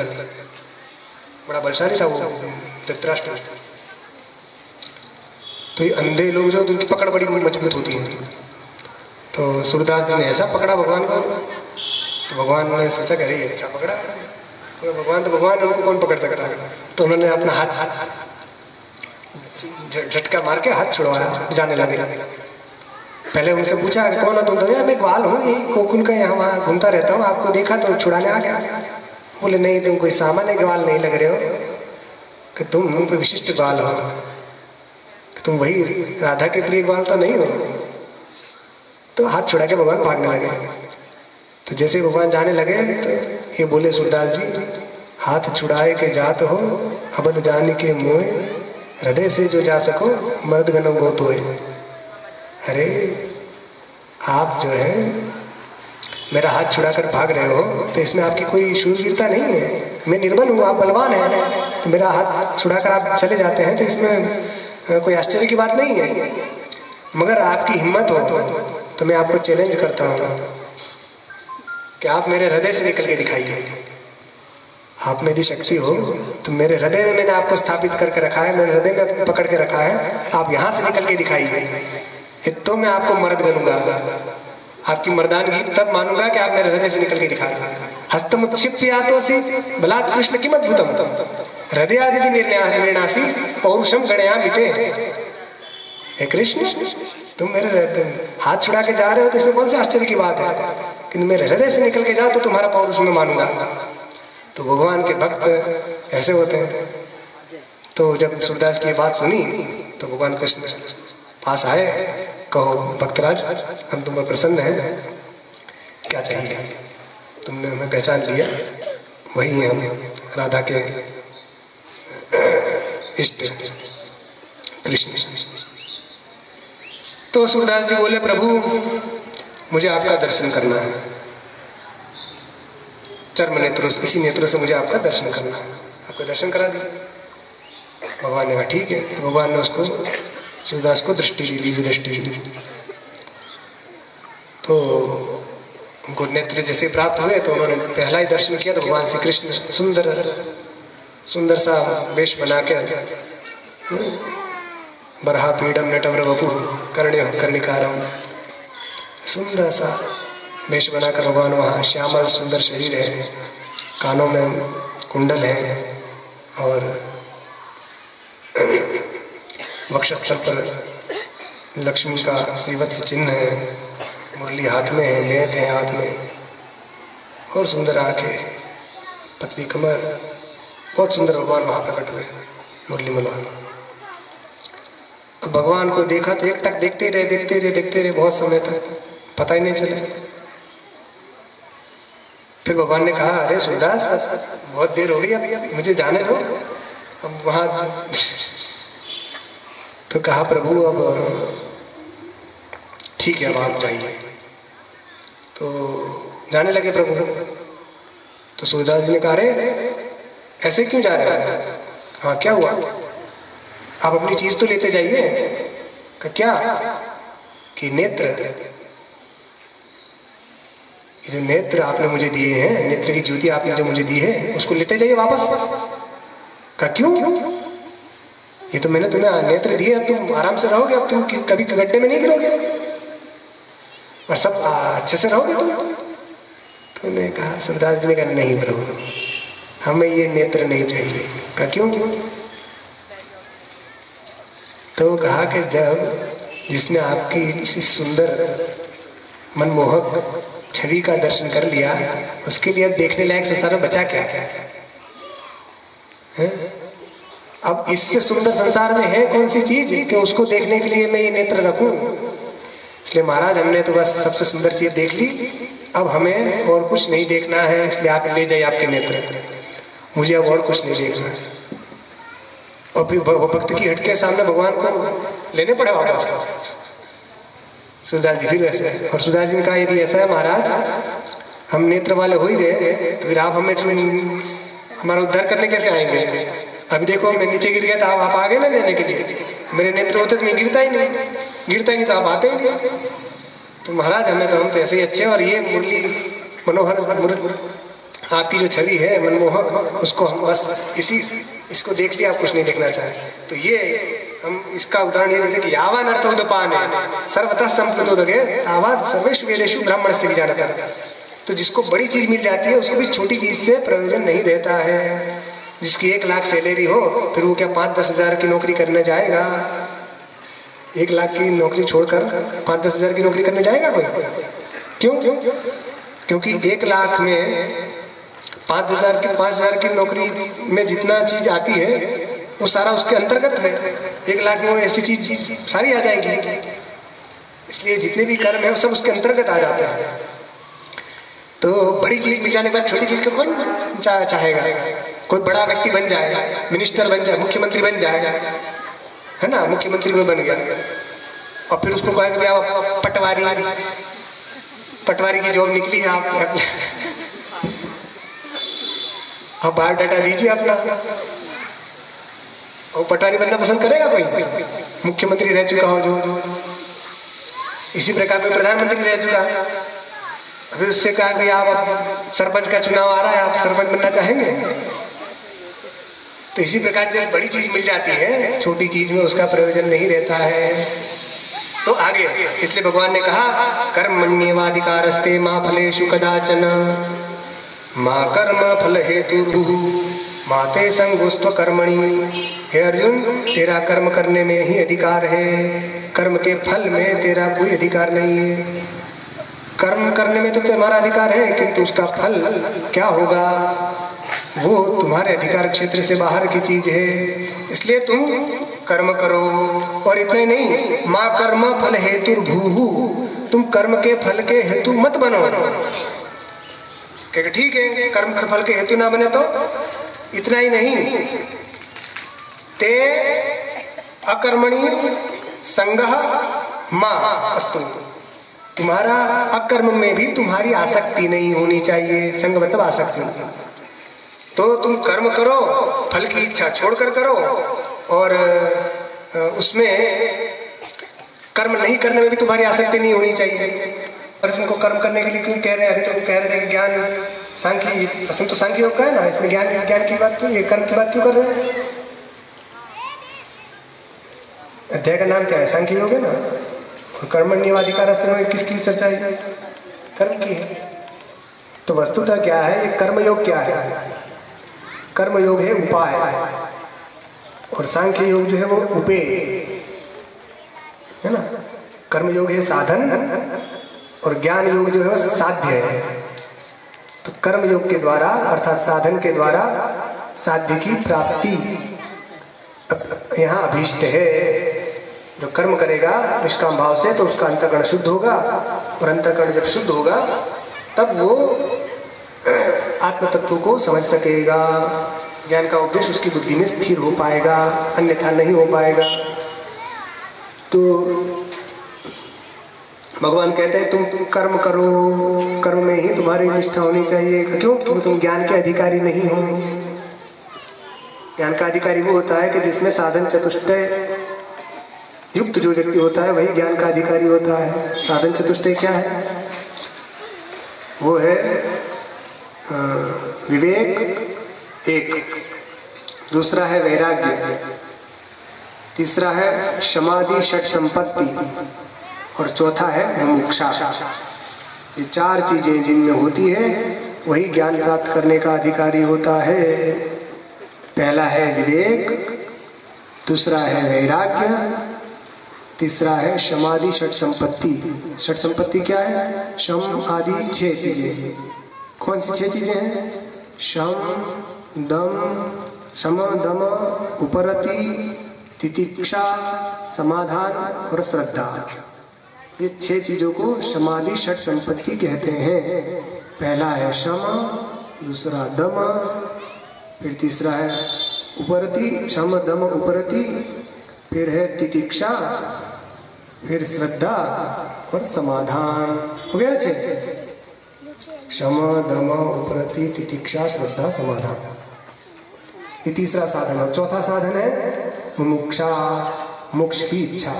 बड़ा बलशाली था वो धृतराष्ट्र। तो ये अंधे लोग जो, उनकी पकड़ बड़ी मजबूत होती है। तो सूरदास जी ने ऐसा पकड़ा भगवान को, तो भगवान ने सोचा कि अरे अच्छा पकड़ा, तो भगवान उनको कौन पकड़ सकता है। तो उन्होंने अपना हाथ झटका मार के हाथ छुड़वाया, जाने लगे। पहले उनसे पूछा कौन हो तुम? तो मैं ग्वाल हूँ, यही कोकुल का यहाँ वहाँ घूमता रहता हूँ, आपको देखा तो छुड़ाने आ गया। बोले नहीं, तुम कोई सामान्य ग्वाल नहीं लग रहे हो, कि तुम कोई विशिष्ट ग्वाल हो, कि तुम वही राधा के प्रिय ग्वाल तो नहीं हो। तो हाथ छुड़ा के भगवान भागने लगे। तो जैसे भगवान जाने लगे तो ये बोले सूरदास जी, हाथ छुड़ाए के जात हो अबद जाने के मोए, हृदय से जो जा सको मर्द गनम गोत होए। अरे आप जो है मेरा हाथ छुड़ाकर भाग रहे हो, तो इसमें आपकी कोई शूरवीरता नहीं है। मैं निर्बल हूँ, आप बलवान हैं, तो मेरा हाथ छुड़ाकर आप चले जाते हैं, तो इसमें कोई आश्चर्य की बात नहीं है। मगर आपकी हिम्मत हो तो मैं आपको चैलेंज करता हूँ कि आप मेरे हृदय से निकल के दिखाइए। आप में यदि शक्ति हो तो मेरे हृदय में मैंने आपको स्थापित करके रखा है, मेरे हृदय में पकड़ के रखा है, आप यहाँ से निकल के दिखाइए, तो मैं आपको मर्द बनूंगा। आपकी मर्दानगी तब मानूंगा कि आप मेरे हृदय से निकल के दिखा दें। हस्तमुच्छिप्य आतोसी बलात् कृष्ण किमद्भुतम हृदयादिति निर्णासी पौरुषम गणयामिते। हे कृष्ण, तुम मेरे हाथ छुड़ा के जा रहे हो तो इसमें कौन से आश्चर्य की बात है, कि मेरे हृदय से निकल के जाओ तो तुम्हारा पौरुष में मानूंगा। तो भगवान के भक्त ऐसे होते हैं। तो जब सूरदास की बात सुनी तो भगवान कृष्ण पास आए, कहो भक्तराज, हम तुम पर प्रसन्न हैं, क्या चाहिए? तुमने हमें पहचान लिया, वही हैं हम, राधा के इष्ट कृष्ण। तो सूरदास जी बोले, प्रभु मुझे आपका दर्शन करना है, चर्म नेत्रों से, इसी नेत्रों से मुझे आपका दर्शन करना है। आपका दर्शन करा दिया। भगवान ने कहा ठीक है। तो भगवान ने उसको, सूरदास को दृष्टि दी, दिव्य दृष्टि दी। तो उनको नेत्र जैसे प्राप्त हुए तो उन्होंने पहला ही दर्शन किया तो भगवान श्री कृष्ण सुंदर सा वेश बना के, बरहा पीडम नटवर वपु कर्ण्य कर्णिकारम, सुंदर सा वेश बनाकर भगवान वहाँ, श्यामल सुंदर शरीर है, कानों में कुंडल है और वक्षस्थल पर लक्ष्मी का श्रीवत्स चिन्ह है, मुरली हाथ में है, लेत है हाथ में, और सुंदर आंखें, पतली कमर, बहुत सुंदर भगवान वहां प्रकट हुए मुरली मलवान। अब भगवान को देखा तो एक टक देखते रहे बहुत समय तक, पता ही नहीं चला। फिर भगवान ने कहा, अरे सूरदास, बहुत देर हो गई, अभी मुझे जाने दो। अब वहां तो कहा, प्रभु अब ठीक है, अब आप जाइए। तो जाने लगे प्रभु। तो सूरदास जी ने कहा, अरे ऐसे क्यों जा रहे हैं? हाँ, क्या हुआ? आप अपनी चीज तो लेते जाइए। क्या? कि नेत्र, ये जो नेत्र आपने मुझे दिए हैं, नेत्र की ज्योति आपने जो मुझे दी है, उसको लेते जाइए वापस। का क्यों? ये तो मैंने तुम्हें नेत्र दिए, अब तुम आराम से रहोगे, अब तुम कभी गड्ढे में नहीं गिरोगे और सब अच्छे से रहोगे तुम। तो उन्होंने कहा, सूरदास जी ने कहा, नहीं प्रभु, हमें ये नेत्र नहीं चाहिए। का क्यों? तो कहा कि जब जिसने आपकी इसी सुंदर मनमोहक छवि का दर्शन कर लिया, उसके लिए अब देखने लायक संसार में बचा क्या है? अब इससे सुंदर संसार में है कौन सी चीज कि उसको देखने के लिए मैं ये नेत्र रखूं? इसलिए महाराज, हमने तो बस सबसे सुंदर चीज देख ली, अब हमें और कुछ नहीं देखना है, इसलिए आप ले जाइए आपके नेत्र, मुझे अब और कुछ नहीं देखना है। और फिर भक्त की हट के सामने भगवान को लेने पड़े वापस सूरदास जी। फिर ऐसे, और सूरदास जी ने कहा, यदि ऐसा है महाराज, हम नेत्र वाले हो ही गए, तो फिर आप हमें हमारा उद्धार करने कैसे आएंगे? अभी देखो मैं नीचे गिर गया था, आप आ गए ना लेने के लिए। मेरे नेत्र होते तो मैं गिरता ही नहीं तो आप आते ही नहीं। तो महाराज, हम तो ऐसे ही अच्छे, और ये मुरली मनोहर आपकी जो छवि है मनमोहक, उसको हम बस इसको देख लिया, आप कुछ नहीं देखना चाहे। तो ये हम इसका उदाहरण ये देते कि यावान अर्थोदपान सर्वतः संप्लुतोदगे तावत् सर्वेषु वेदेषु ब्राह्मणस्य विजानतः। तो जिसको बड़ी चीज मिल जाती है, उसको भी छोटी चीज से प्रयोजन नहीं रहता है। जिसकी 1 लाख सैलरी हो, फिर वो क्या 5-10 हजार की नौकरी करने जाएगा? 1 लाख की नौकरी छोड़कर 5-10 हजार की नौकरी करने जाएगा कोई? क्यों? क्योंकि 1 लाख में 5,000 की नौकरी में जितना चीज आती है वो सारा उसके अंतर्गत है। 1 लाख में ऐसी चीज सारी आ जाएगी, इसलिए जितने भी कर्म है वो सब उसके अंतर्गत आ जाते हैं। तो बड़ी चीज मिल जाने के बाद छोटी चीज को कौन चाहेगा? कोई बड़ा व्यक्ति बन जाए, मिनिस्टर बन जाए, मुख्यमंत्री बन जाए, है ना, मुख्यमंत्री वो बन गया, और फिर उसको कहेगा आप पटवारी की जॉब निकली है, आप बायोडाटा दीजिए अपना। और पटवारी बनना पसंद करेगा कोई? मुख्यमंत्री रह चुका हो जो। इसी प्रकार में प्रधानमंत्री रह चुका, अभी उससे कहा कि आप सरपंच का चुनाव आ रहा है, आप सरपंच बनना चाहेंगे? तो इसी प्रकार जब बड़ी चीज मिल जाती है, छोटी चीज में उसका प्रयोजन नहीं रहता है। तो आगे इसलिए भगवान ने कहा कर्मण्येवाधिकारस्ते मा फलेषु कदाचन माँ कर्म फल हेतु माते संगोस्त्व कर्मणि। हे अर्जुन, तेरा कर्म करने में ही अधिकार है, कर्म के फल में तेरा कोई अधिकार नहीं है। कर्म करने में तो तुम्हारा अधिकार है, किंतु उसका फल क्या होगा वो तुम्हारे अधिकार क्षेत्र से बाहर की चीज है। इसलिए तुम कर्म करो। और इतना ही नहीं, माँ कर्म फल हेतु भूहु, तुम कर्म के फल के हेतु मत बनो। क्योंकि ठीक है, कर्म के फल के हेतु ना बने तो। इतना ही नहीं, ते अकर्मणि संगः मां अस्तु, तुम्हारा अकर्म में भी तुम्हारी आसक्ति नहीं होनी चाहिए। संग मतलब आसक्ति। तो तुम कर्म करो, फल की इच्छा छोड़कर करो, और उसमें कर्म नहीं करने में भी तुम्हारी आसक्ति नहीं होनी चाहिए। अर्जुन को कर्म करने के लिए क्यों कह रहे हैं? अभी तो कह रहे थे कि ज्ञान सांख्य, पसंद तो सांख्य योग का है ना, इसमें ज्ञान की बात क्यों, ये कर्म की बात क्यों कर रहे हैं? अध्याय का नाम क्या है? सांख्य योग है ना। और कर्मण्येवाधिकारस्ते में किसकी चर्चा है? कर्म की है। तो वस्तुतः क्या है ये कर्मयोग? क्या है? कर्मयोग है उपाय, और सांख्य योग जो है वो उपेय है ना। कर्मयोग है साधन, और ज्ञान योग जो है वो साध्य है। तो कर्म योग के द्वारा अर्थात साधन के द्वारा साध्य की प्राप्ति यहाँ अभीष्ट है। जो कर्म करेगा निष्काम भाव से तो उसका अंतःकरण शुद्ध होगा, और अंतःकरण जब शुद्ध होगा तब वो आत्म तत्व को समझ सकेगा। ज्ञान का उपदेश उसकी बुद्धि में स्थिर हो पाएगा, अन्यथा नहीं हो पाएगा। तो भगवान कहते हैं तुम कर्म करो, कर्म में ही तुम्हारी निष्ठा होनी चाहिए। क्यों? क्योंकि तुम ज्ञान के अधिकारी नहीं हो। ज्ञान का अधिकारी वो होता है कि जिसमें साधन चतुष्टय युक्त जो व्यक्ति होता है वही ज्ञान का अधिकारी होता है। साधन चतुष्टय क्या है? वो है विवेक एक, दूसरा है वैराग्य, तीसरा है समाधि षट संपत्ति, और चौथा है मुमुक्षा। ये चार चीजें जिनमें होती है वही ज्ञान प्राप्त करने का अधिकारी होता है। पहला है विवेक, दूसरा है वैराग्य, तीसरा है समाधि षट संपत्ति। षट संपत्ति क्या है? शम आदि 6 चीजें। कौन सी 6 चीजें हैं? शम दम उपरति तितिक्षा समाधान और श्रद्धा। ये 6 चीजों को समाधि षट संपत्ति कहते हैं। पहला है शम, दूसरा दम, फिर तीसरा है उपरति, शम दम उपरति, फिर है तितिक्षा, फिर श्रद्धा और समाधान। हो गया 6? शम दम उपरति तितिक्षा श्रद्धा समाधान। ये तीसरा साधन है। चौथा साधन है मुमुक्षा, मोक्ष की इच्छा।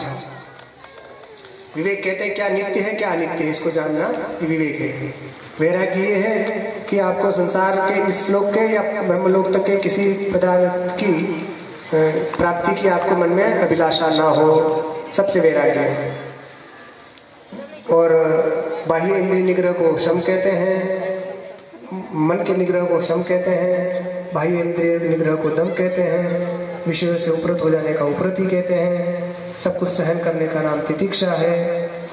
विवेक कहते हैं क्या नित्य है क्या अनित्य है, इसको जानना ये विवेक है। वैराग्य ये है कि आपको संसार के इस लोक के या ब्रह्मलोक तक के किसी पदार्थ की प्राप्ति की आपको मन में अभिलाषा ना हो, सबसे वैराग्य है। और बाह्य इंद्रिय निग्रह को शम कहते हैं, मन के निग्रह को शम कहते हैं, बाह्य इंद्रिय निग्रह को दम कहते हैं, विषयों से उपरत हो जाने का उपरति कहते हैं, सब कुछ सहन करने का नाम तितिक्षा है,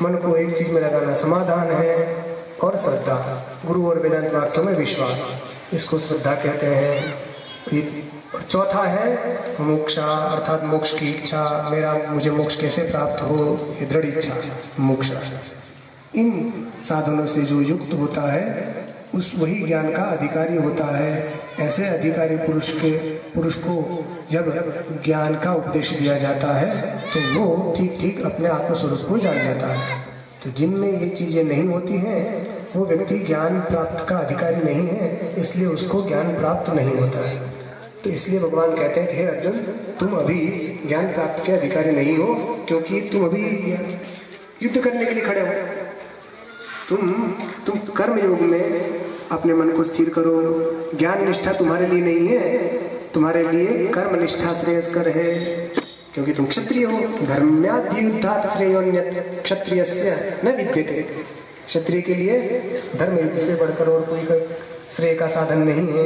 मन को एक चीज में लगाना समाधान है, और श्रद्धा गुरु और वेदांत वाक्यों में विश्वास, इसको श्रद्धा कहते हैं। और चौथा है मोक्षा अर्थात मोक्ष की इच्छा। मुझे मोक्ष कैसे प्राप्त हो, ये दृढ़ इच्छा मोक्ष। इन साधनों से जो युक्त होता है उस वही ज्ञान का अधिकारी होता है। ऐसे अधिकारी पुरुष को जब ज्ञान का उपदेश दिया जाता है तो वो ठीक ठीक अपने आत्मस्वरूप को जान लेता है। तो जिनमें ये चीजें नहीं होती हैं वो व्यक्ति ज्ञान प्राप्त का अधिकारी नहीं है, इसलिए उसको ज्ञान प्राप्त नहीं होता है। तो इसलिए भगवान कहते हैं कि हे अर्जुन, तुम अभी ज्ञान प्राप्त के अधिकारी नहीं हो, क्योंकि तुम अभी युद्ध करने के लिए खड़े हो। तुम कर्म योग में अपने मन को स्थिर करो। ज्ञान निष्ठा तुम्हारे लिए नहीं है, तुम्हारे लिए कर्म निष्ठा श्रेयस्कर है। क्योंकि तुम क्षत्रिय हो। धर्म्याद्युद्धात् श्रेयोन्यत् क्षत्रियस्य न विद्यते। क्षत्रिय के लिए धर्म युद्ध से बढ़कर और कोई श्रेय का साधन नहीं है।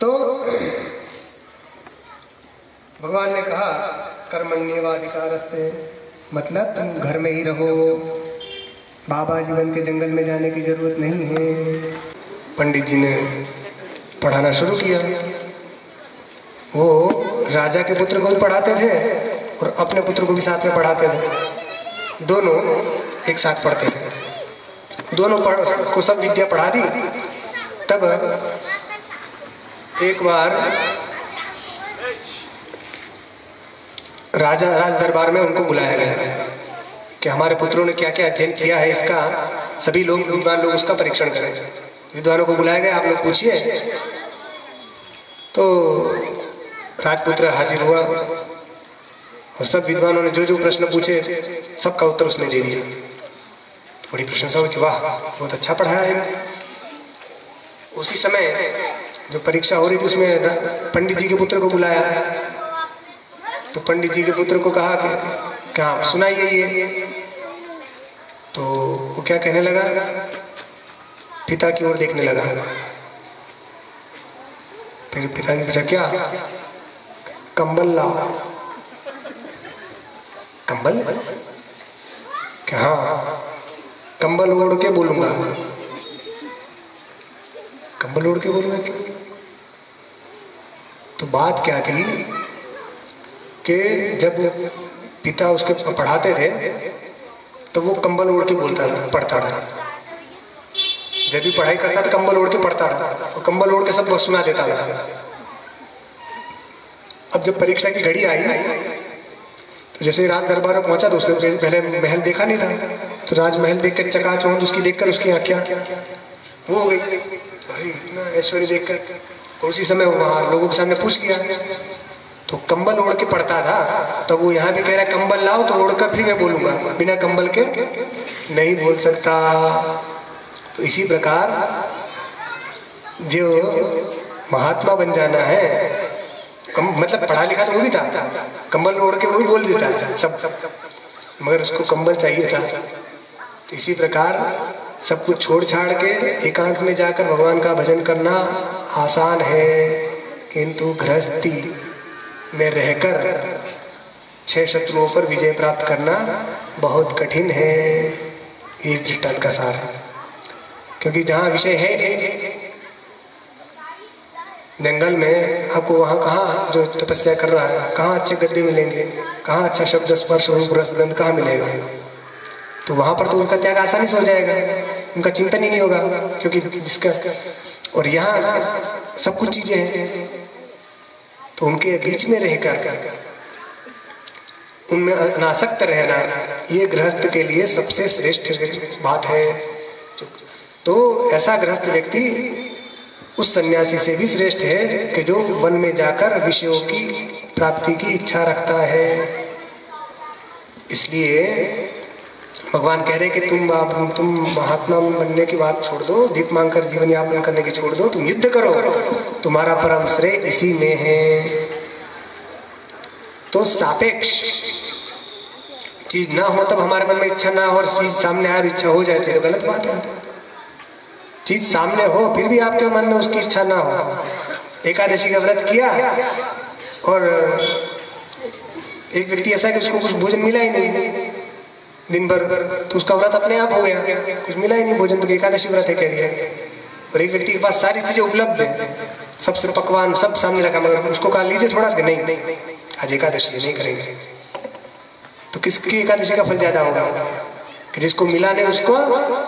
तो भगवान ने कहा कर्मण्येवाधिकारस्ते, मतलब तुम घर में ही रहो, बाबा जीवन के जंगल में जाने की जरूरत नहीं है। पंडित जी ने पढ़ाना शुरू किया। वो राजा के पुत्र को भी पढ़ाते थे और अपने पुत्र को भी साथ में पढ़ाते थे। दोनों एक साथ पढ़ते थे। दोनों को सब विद्या पढ़ा दी। तब एक बार राज दरबार में उनको बुलाया गया कि हमारे पुत्रों ने क्या क्या अध्ययन किया है, इसका सभी लोग विद्वान लोग उसका परीक्षण करें। विद्वानों को बुलाया गया, आप लोग पूछिए। तो राजपुत्र हाजिर हुआ और सब विद्वानों ने जो जो प्रश्न पूछे सबका उत्तर उसने दे दिया। बड़ी प्रशंसा हुई कि वाह, बहुत अच्छा पढ़ाया है। उसी समय जो परीक्षा हो रही थी उसमें पंडित जी के पुत्र को बुलाया। तो पंडित जी के पुत्र को कहा कि क्या सुनाइए ये। तो वो क्या कहने लगा, पिता की ओर देखने लगा। फिर पिता ने पूछा क्या, कंबल लाओ। कंबल? क्या? हाँ, कंबल ओढ़ के बोलूंगा। कंबल ओढ़ के बोलूंगा क्यों? तो बात क्या थी कि जब पिता उसके पढ़ाते थे तो वो कंबल ओढ़ के बोलता था, पढ़ता था। जब भी पढ़ाई करता था कंबल ओढ़ के पढ़ता था और कंबल ओढ़ के सब सुना देता था। अब जब परीक्षा की घड़ी आई तो जैसे राज दरबार में पहुंचा तो उसने पहले महल देखा नहीं था। तो राजमहल देखकर चकाचौंध उसकी देखकर उसकी आंखें वो हो गई, अरे इतना ऐश्वर्य देखकर। और उसी समय वहां लोगों के सामने पूछ किया तो कंबल ओढ़ के पढ़ता था। तो वो यहाँ भी कह रहा है कंबल लाओ तो ओढ़कर फिर मैं बोलूंगा, बिना कंबल के नहीं बोल सकता। तो इसी प्रकार जो महात्मा बन जाना है, मतलब पढ़ा लिखा तो वो भी था, कंबल ओढ़ के वो भी बोल देता है सब, मगर उसको कंबल चाहिए था। तो इसी प्रकार सब कुछ छोड़ छाड़ के एकांत में जाकर भगवान का भजन करना आसान है, किंतु गृहस्थी में रहकर 6 शत्रुओं पर विजय प्राप्त करना बहुत कठिन है। इस दृष्टांत का सार है। क्योंकि जहाँ विषय है जंगल में, आपको वहाँ कहाँ जो तपस्या कर रहा है कहाँ अच्छे गद्दे मिलेंगे, कहाँ अच्छा शब्द स्पर्श रूप रसगंध कहाँ मिलेगा। तो वहां पर तो उनका त्याग आसानी से हो जाएगा, उनका चिंतन ही नहीं होगा। क्योंकि जिसका और यहाँ सब कुछ चीजें हैं, तो उनके बीच में रहकर उनमें अनासक्त रहना ये गृहस्थ के लिए सबसे श्रेष्ठ बात है। तो ऐसा गृहस्थ व्यक्ति उस सन्यासी से भी श्रेष्ठ है कि जो वन में जाकर विषयों की प्राप्ति की इच्छा रखता है। इसलिए भगवान कह रहे कि तुम महात्मा बनने की बात छोड़ दो, भीख मांगकर जीवन यापन करने की छोड़ दो, तुम युद्ध करो, तुम्हारा परम श्रेय इसी में है। तो सापेक्ष चीज ना हो तब हमारे मन में इच्छा ना हो, और चीज सामने आए इच्छा हो जाए तो गलत बात है। चीज सामने हो फिर भी आपके मन में उसकी इच्छा ना हो। एकादशी का व्रत किया और एक व्यक्ति ऐसा कि उसको कुछ भोजन मिला ही नहीं दिन भर, तो उसका व्रत अपने आप हो गया, कुछ मिला ही नहीं भोजन, तो एकादशी व्रत है कह दिया। और एक व्यक्ति के पास सारी चीजें उपलब्ध है, सबसे पकवान सब सामने रखा, मगर उसको कहा लीजिए थोड़ा, नहीं आज एकादशी नहीं करेंगे। तो किसकी एकादशी का फल ज्यादा होगा, कि जिसको मिला नहीं उसको,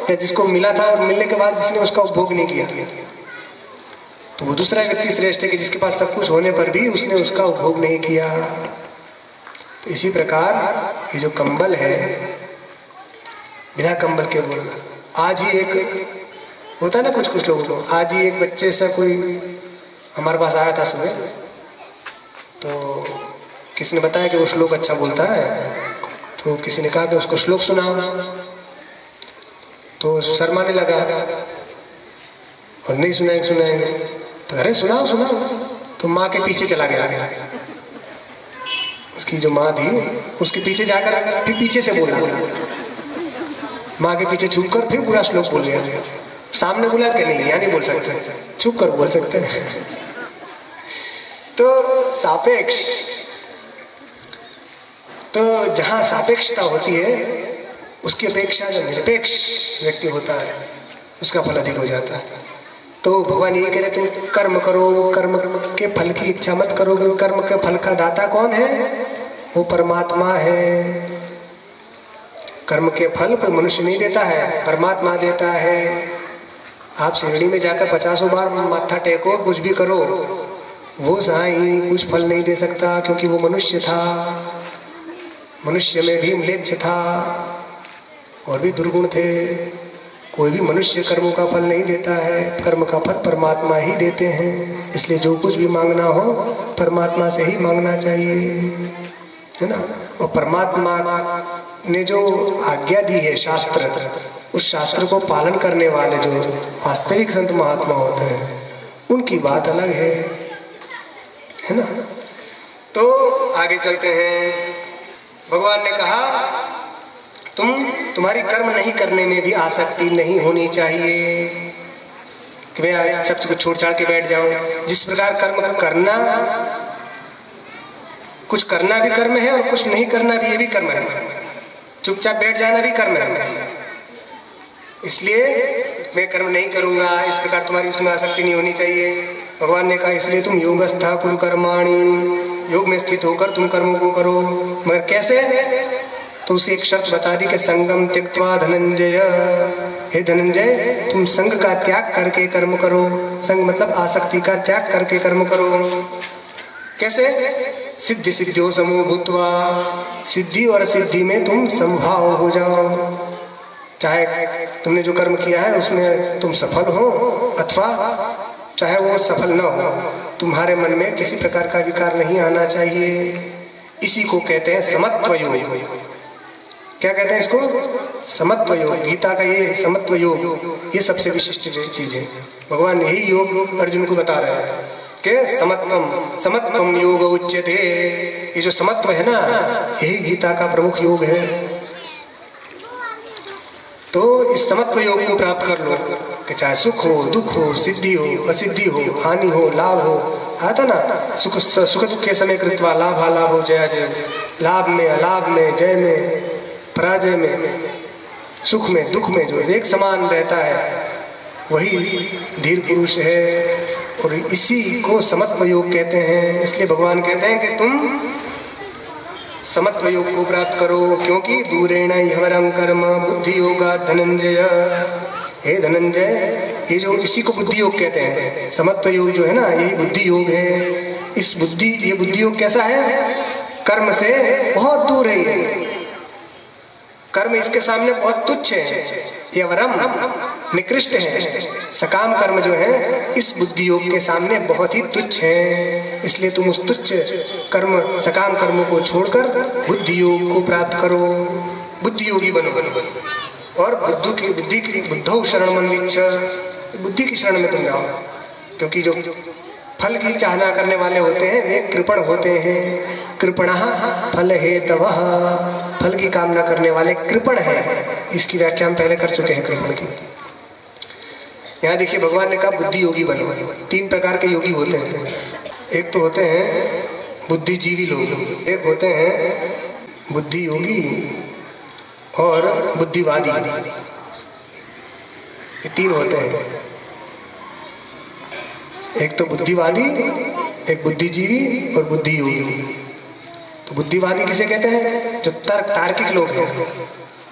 या जिसको मिला था और मिलने के बाद जिसने उसका उपभोग नहीं किया। तो वो दूसरा व्यक्ति श्रेष्ठ है कि जिसके पास सब कुछ होने पर भी उसने उसका उपभोग नहीं किया। तो इसी प्रकार ये जो कंबल है, बिना कंबल के बोलना। आज ही एक होता है ना कुछ लोगों को, आज ही एक बच्चे से कोई हमारे पास आया था सुबह, तो किसी ने बताया कि वो श्लोक अच्छा बोलता है, तो किसी ने कहा कि उसको श्लोक सुनाओ, तो शर्माने लगा और नहीं सुनाएंगे। तो अरे सुनाओ, तो माँ के पीछे चला गया उसकी जो माँ थी उसके पीछे जाकर फिर पीछे से बोला, माँ के पीछे छुप कर फिर पूरा श्लोक बोल लिया। सामने बुला के नहीं, यहाँ नहीं बोल सकते, छुप कर बोल सकते हैं। तो सापेक्ष, तो जहां सापेक्षता होती है उसकी अपेक्षा जो निरपेक्ष व्यक्ति होता है उसका फल अधिक हो जाता है। तो भगवान ये कह रहे तुम कर्म करो, कर्म के फल की इच्छा मत करो, क्योंकि कर्म के फल का दाता कौन है? वो परमात्मा है। कर्म के फल कोई मनुष्य नहीं देता है, परमात्मा देता है। आप शिरडी में जाकर 50 बार माथा टेको, कुछ भी करो, वो साईं कुछ फल नहीं दे सकता, क्योंकि वो मनुष्य था, मनुष्य में भी म्लेच्छ था और भी दुर्गुण थे। कोई भी मनुष्य कर्मों का फल नहीं देता है, कर्म का फल परमात्मा ही देते हैं। इसलिए जो कुछ भी मांगना हो परमात्मा से ही मांगना चाहिए, है ना। और परमात्मा ने जो आज्ञा दी है शास्त्र, उस शास्त्र को पालन करने वाले जो वास्तविक संत महात्मा होते हैं उनकी बात अलग है ना। तो आगे चलते हैं। भगवान ने कहा तुम्हारी कर्म नहीं करने में भी आसक्ति नहीं होनी चाहिए कि मैं सब कुछ छोड़ छाड़ के बैठ जाऊं। जिस प्रकार कर्म करना, कुछ करना भी कर्म है और कुछ नहीं करना भी, ये भी कर्म है। चुपचाप बैठ जाना भी कर्म है। इसलिए मैं कर्म नहीं करूंगा, इस प्रकार तुम्हारी उसमें आसक्ति नहीं होनी चाहिए। भगवान ने कहा इसलिए तुम योगस्था कुरु कर्माणि, योग में स्थित होकर तुम कर्मों को करो। मगर कैसे? तो उसे एक शर्त बता दी कि संगम त्यक्त्वा धनंजय, हे धनंजय तुम संग का त्याग करके कर्म करो। संग मतलब आसक्ति का त्याग करके कर्म करो। कैसे? सिद्धि सिद्धियों समूह भूत्वा, सिद्धि और सिद्धि में तुम समभाव हो जाओ। चाहे तुमने जो कर्म किया है उसमें तुम सफल हो अथवा चाहे वो सफल न हो, तुम्हारे मन में किसी प्रकार का विकार नहीं आना चाहिए। इसी को कहते हैं समत्व योग। क्या कहते हैं इसको? समत्व योग। गीता का ये समत्व योग, ये सबसे विशिष्ट चीज है। भगवान यही योग अर्जुन को बता रहे हैं कि समत्वम योग उच्यते। ये जो समत्व है ना, यही गीता का प्रमुख योग है। तो इस समत्व योग को प्राप्त कर लो कि चाहे सुख हो, दुख हो, सिद्धि हो, असिद्धि हो, हानि हो, लाभ हो। आता ना सुख दुख के समय कृत्वा लाभ हो जय जय। लाभ में अलाभ में, जय में पराजय में, सुख में दुख में जो एक समान रहता है वही धीर पुरुष है। और इसी को समत्व योग कहते हैं। इसलिए भगवान कहते हैं कि तुम समत्व योग को प्राप्त करो, क्योंकि दूरेण ह्यवरं कर्म बुद्धि योगा धनंजय। हे धनंजय, ये जो इसी को बुद्धि योग कहते हैं। समत्व योग जो है ना, यही बुद्धि योग है। इस ये बुद्धि योग कैसा है? कर्म से बहुत दूर है ये। कर्म इसके सामने बहुत तुच्छ है, ये वरम निकृष्ट है। सकाम कर्म जो है इस बुद्धि योग के सामने बहुत ही तुच्छ है। इसलिए तुम उस तुच्छ कर्म, सकाम कर्मों को छोड़कर बुद्धि योग को प्राप्त करो, बुद्धि योगी बनो। और बुद्धौ शरण मन विच्छ, बुद्धि की शरण में तुम जाओ। क्योंकि जो फल की चाहना करने वाले होते हैं वे कृपण होते हैं। कृपणः फल हेतवः, फल की कामना करने वाले कृपण हैं। इसकी व्याख्या हम पहले कर चुके हैं कृपण की। यहाँ देखिए भगवान ने कहा बुद्धि योगी बनो। 3 प्रकार के योगी होते हैं। एक तो होते हैं बुद्धिजीवी लोग, एक होते हैं बुद्धि योगी और बुद्धिवादी। ये 3 होते हैं। एक तो बुद्धिवादी, एक बुद्धिजीवी और बुद्धि योगी। तो बुद्धिवादी किसे कहते हैं? जो तार्किक लोग हैं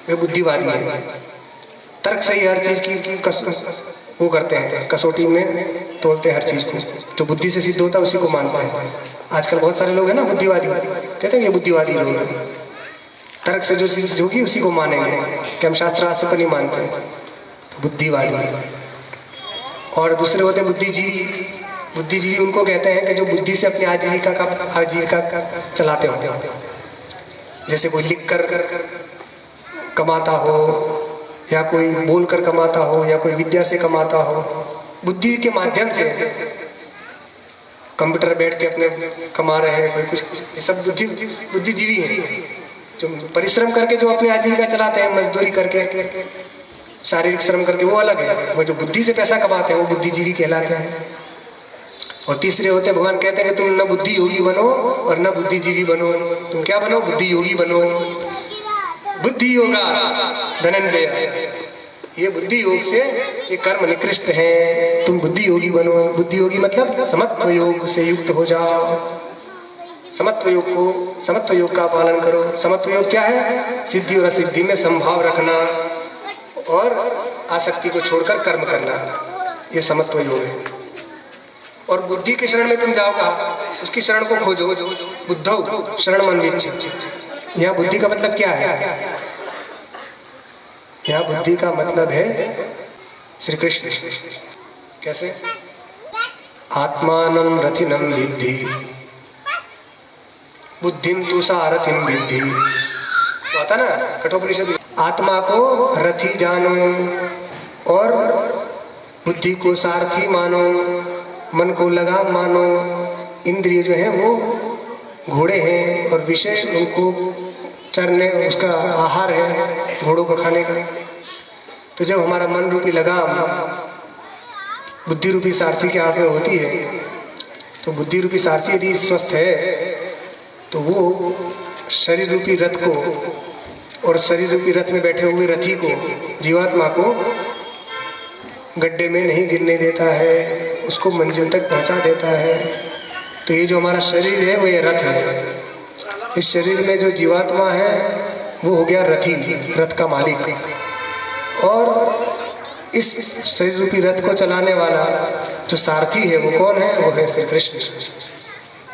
वे बुद्धिवादी हैं। तर्क से ही हर चीज की वो करते हैं, कसौटी में तोलते हैं हर चीज को। जो बुद्धि से सिद्ध होता है उसी को मानते हैं। आजकल बहुत सारे लोग हैं ना बुद्धिवादी, कहते हैं ये बुद्धिवादी लोग हैं। तर्क से जो चीज होगी उसी को मानेंगे कि हम शास्त्र को नहीं मानते हैं, तो बुद्धिवादी। और दूसरे होते हैं बुद्धिजीवी। बुद्धिजीवी उनको कहते हैं कि जो बुद्धि से अपनी आजीविका चलाते होते हैं। जैसे कोई लिख कर कमाता हो, या कोई बोल कर कमाता हो, या कोई विद्या से कमाता हो। बुद्धि के माध्यम से कंप्यूटर बैठ के अपने कमा रहे हैं, कोई कुछ, ये सब बुद्धिजीवी है। जो परिश्रम करके जो अपनी आजीविका चलाते हैं, मजदूरी करके, शारीरिक श्रम करके, वो अलग है। वो जो बुद्धि से पैसा कमाते हैं वो बुद्धिजीवी कहलाते हैं। और तीसरे होते हैं, भगवान कहते हैं कि तुम न बुद्धि योगी बनो और न बुद्धिजीवी बनो, तुम क्या बनो? बुद्धि योगी बनो। बुद्धि योगा धनंजय, ये बुद्धि योग से ये कर्म निकृष्ट है, तुम बुद्धि योगी बनो। बुद्धि योगी मतलब समत्व योग से युक्त हो जाओ। समत्व योग का पालन करो। समत्व योग क्या है? सिद्धि और असिद्धि में संभाव रखना और आसक्ति को छोड़कर कर्म करना, ये समत्व योग है। और बुद्धि के शरण में तुम जाओ कहा? उसकी शरण को खोजो। बुद्धौ शरण मन विच्छ। यहाँ बुद्धि का मतलब क्या है? यहाँ बुद्धि का मतलब है श्री कृष्ण। कैसे? आत्मानं रथिनं विद्धि बुद्धिम तु सारथिं विद्धि। आता ना कठोपनिषद, आत्मा को रथी जानो और बुद्धि को सारथी मानो, मन को लगाम मानो। इंद्रिय जो है वो घोड़े हैं और विषय उनको चरने, उसका आहार है घोड़ों को खाने का। तो जब हमारा मन रूपी लगाम बुद्धि रूपी सारथी के हाथ में होती है, तो बुद्धि रूपी सारथी यदि स्वस्थ है तो वो शरीर रूपी रथ को और शरीर रूपी रथ में बैठे हुए रथी को, जीवात्मा को गड्ढे में नहीं गिरने देता है, उसको मंजिल तक पहुंचा देता है। तो ये जो हमारा शरीर है वो ये रथ है। इस शरीर में जो जीवात्मा है वो हो गया रथी, रथ का मालिक। और इस शरीर रूपी रथ को चलाने वाला जो सारथी है वो कौन है? वो है श्री कृष्ण।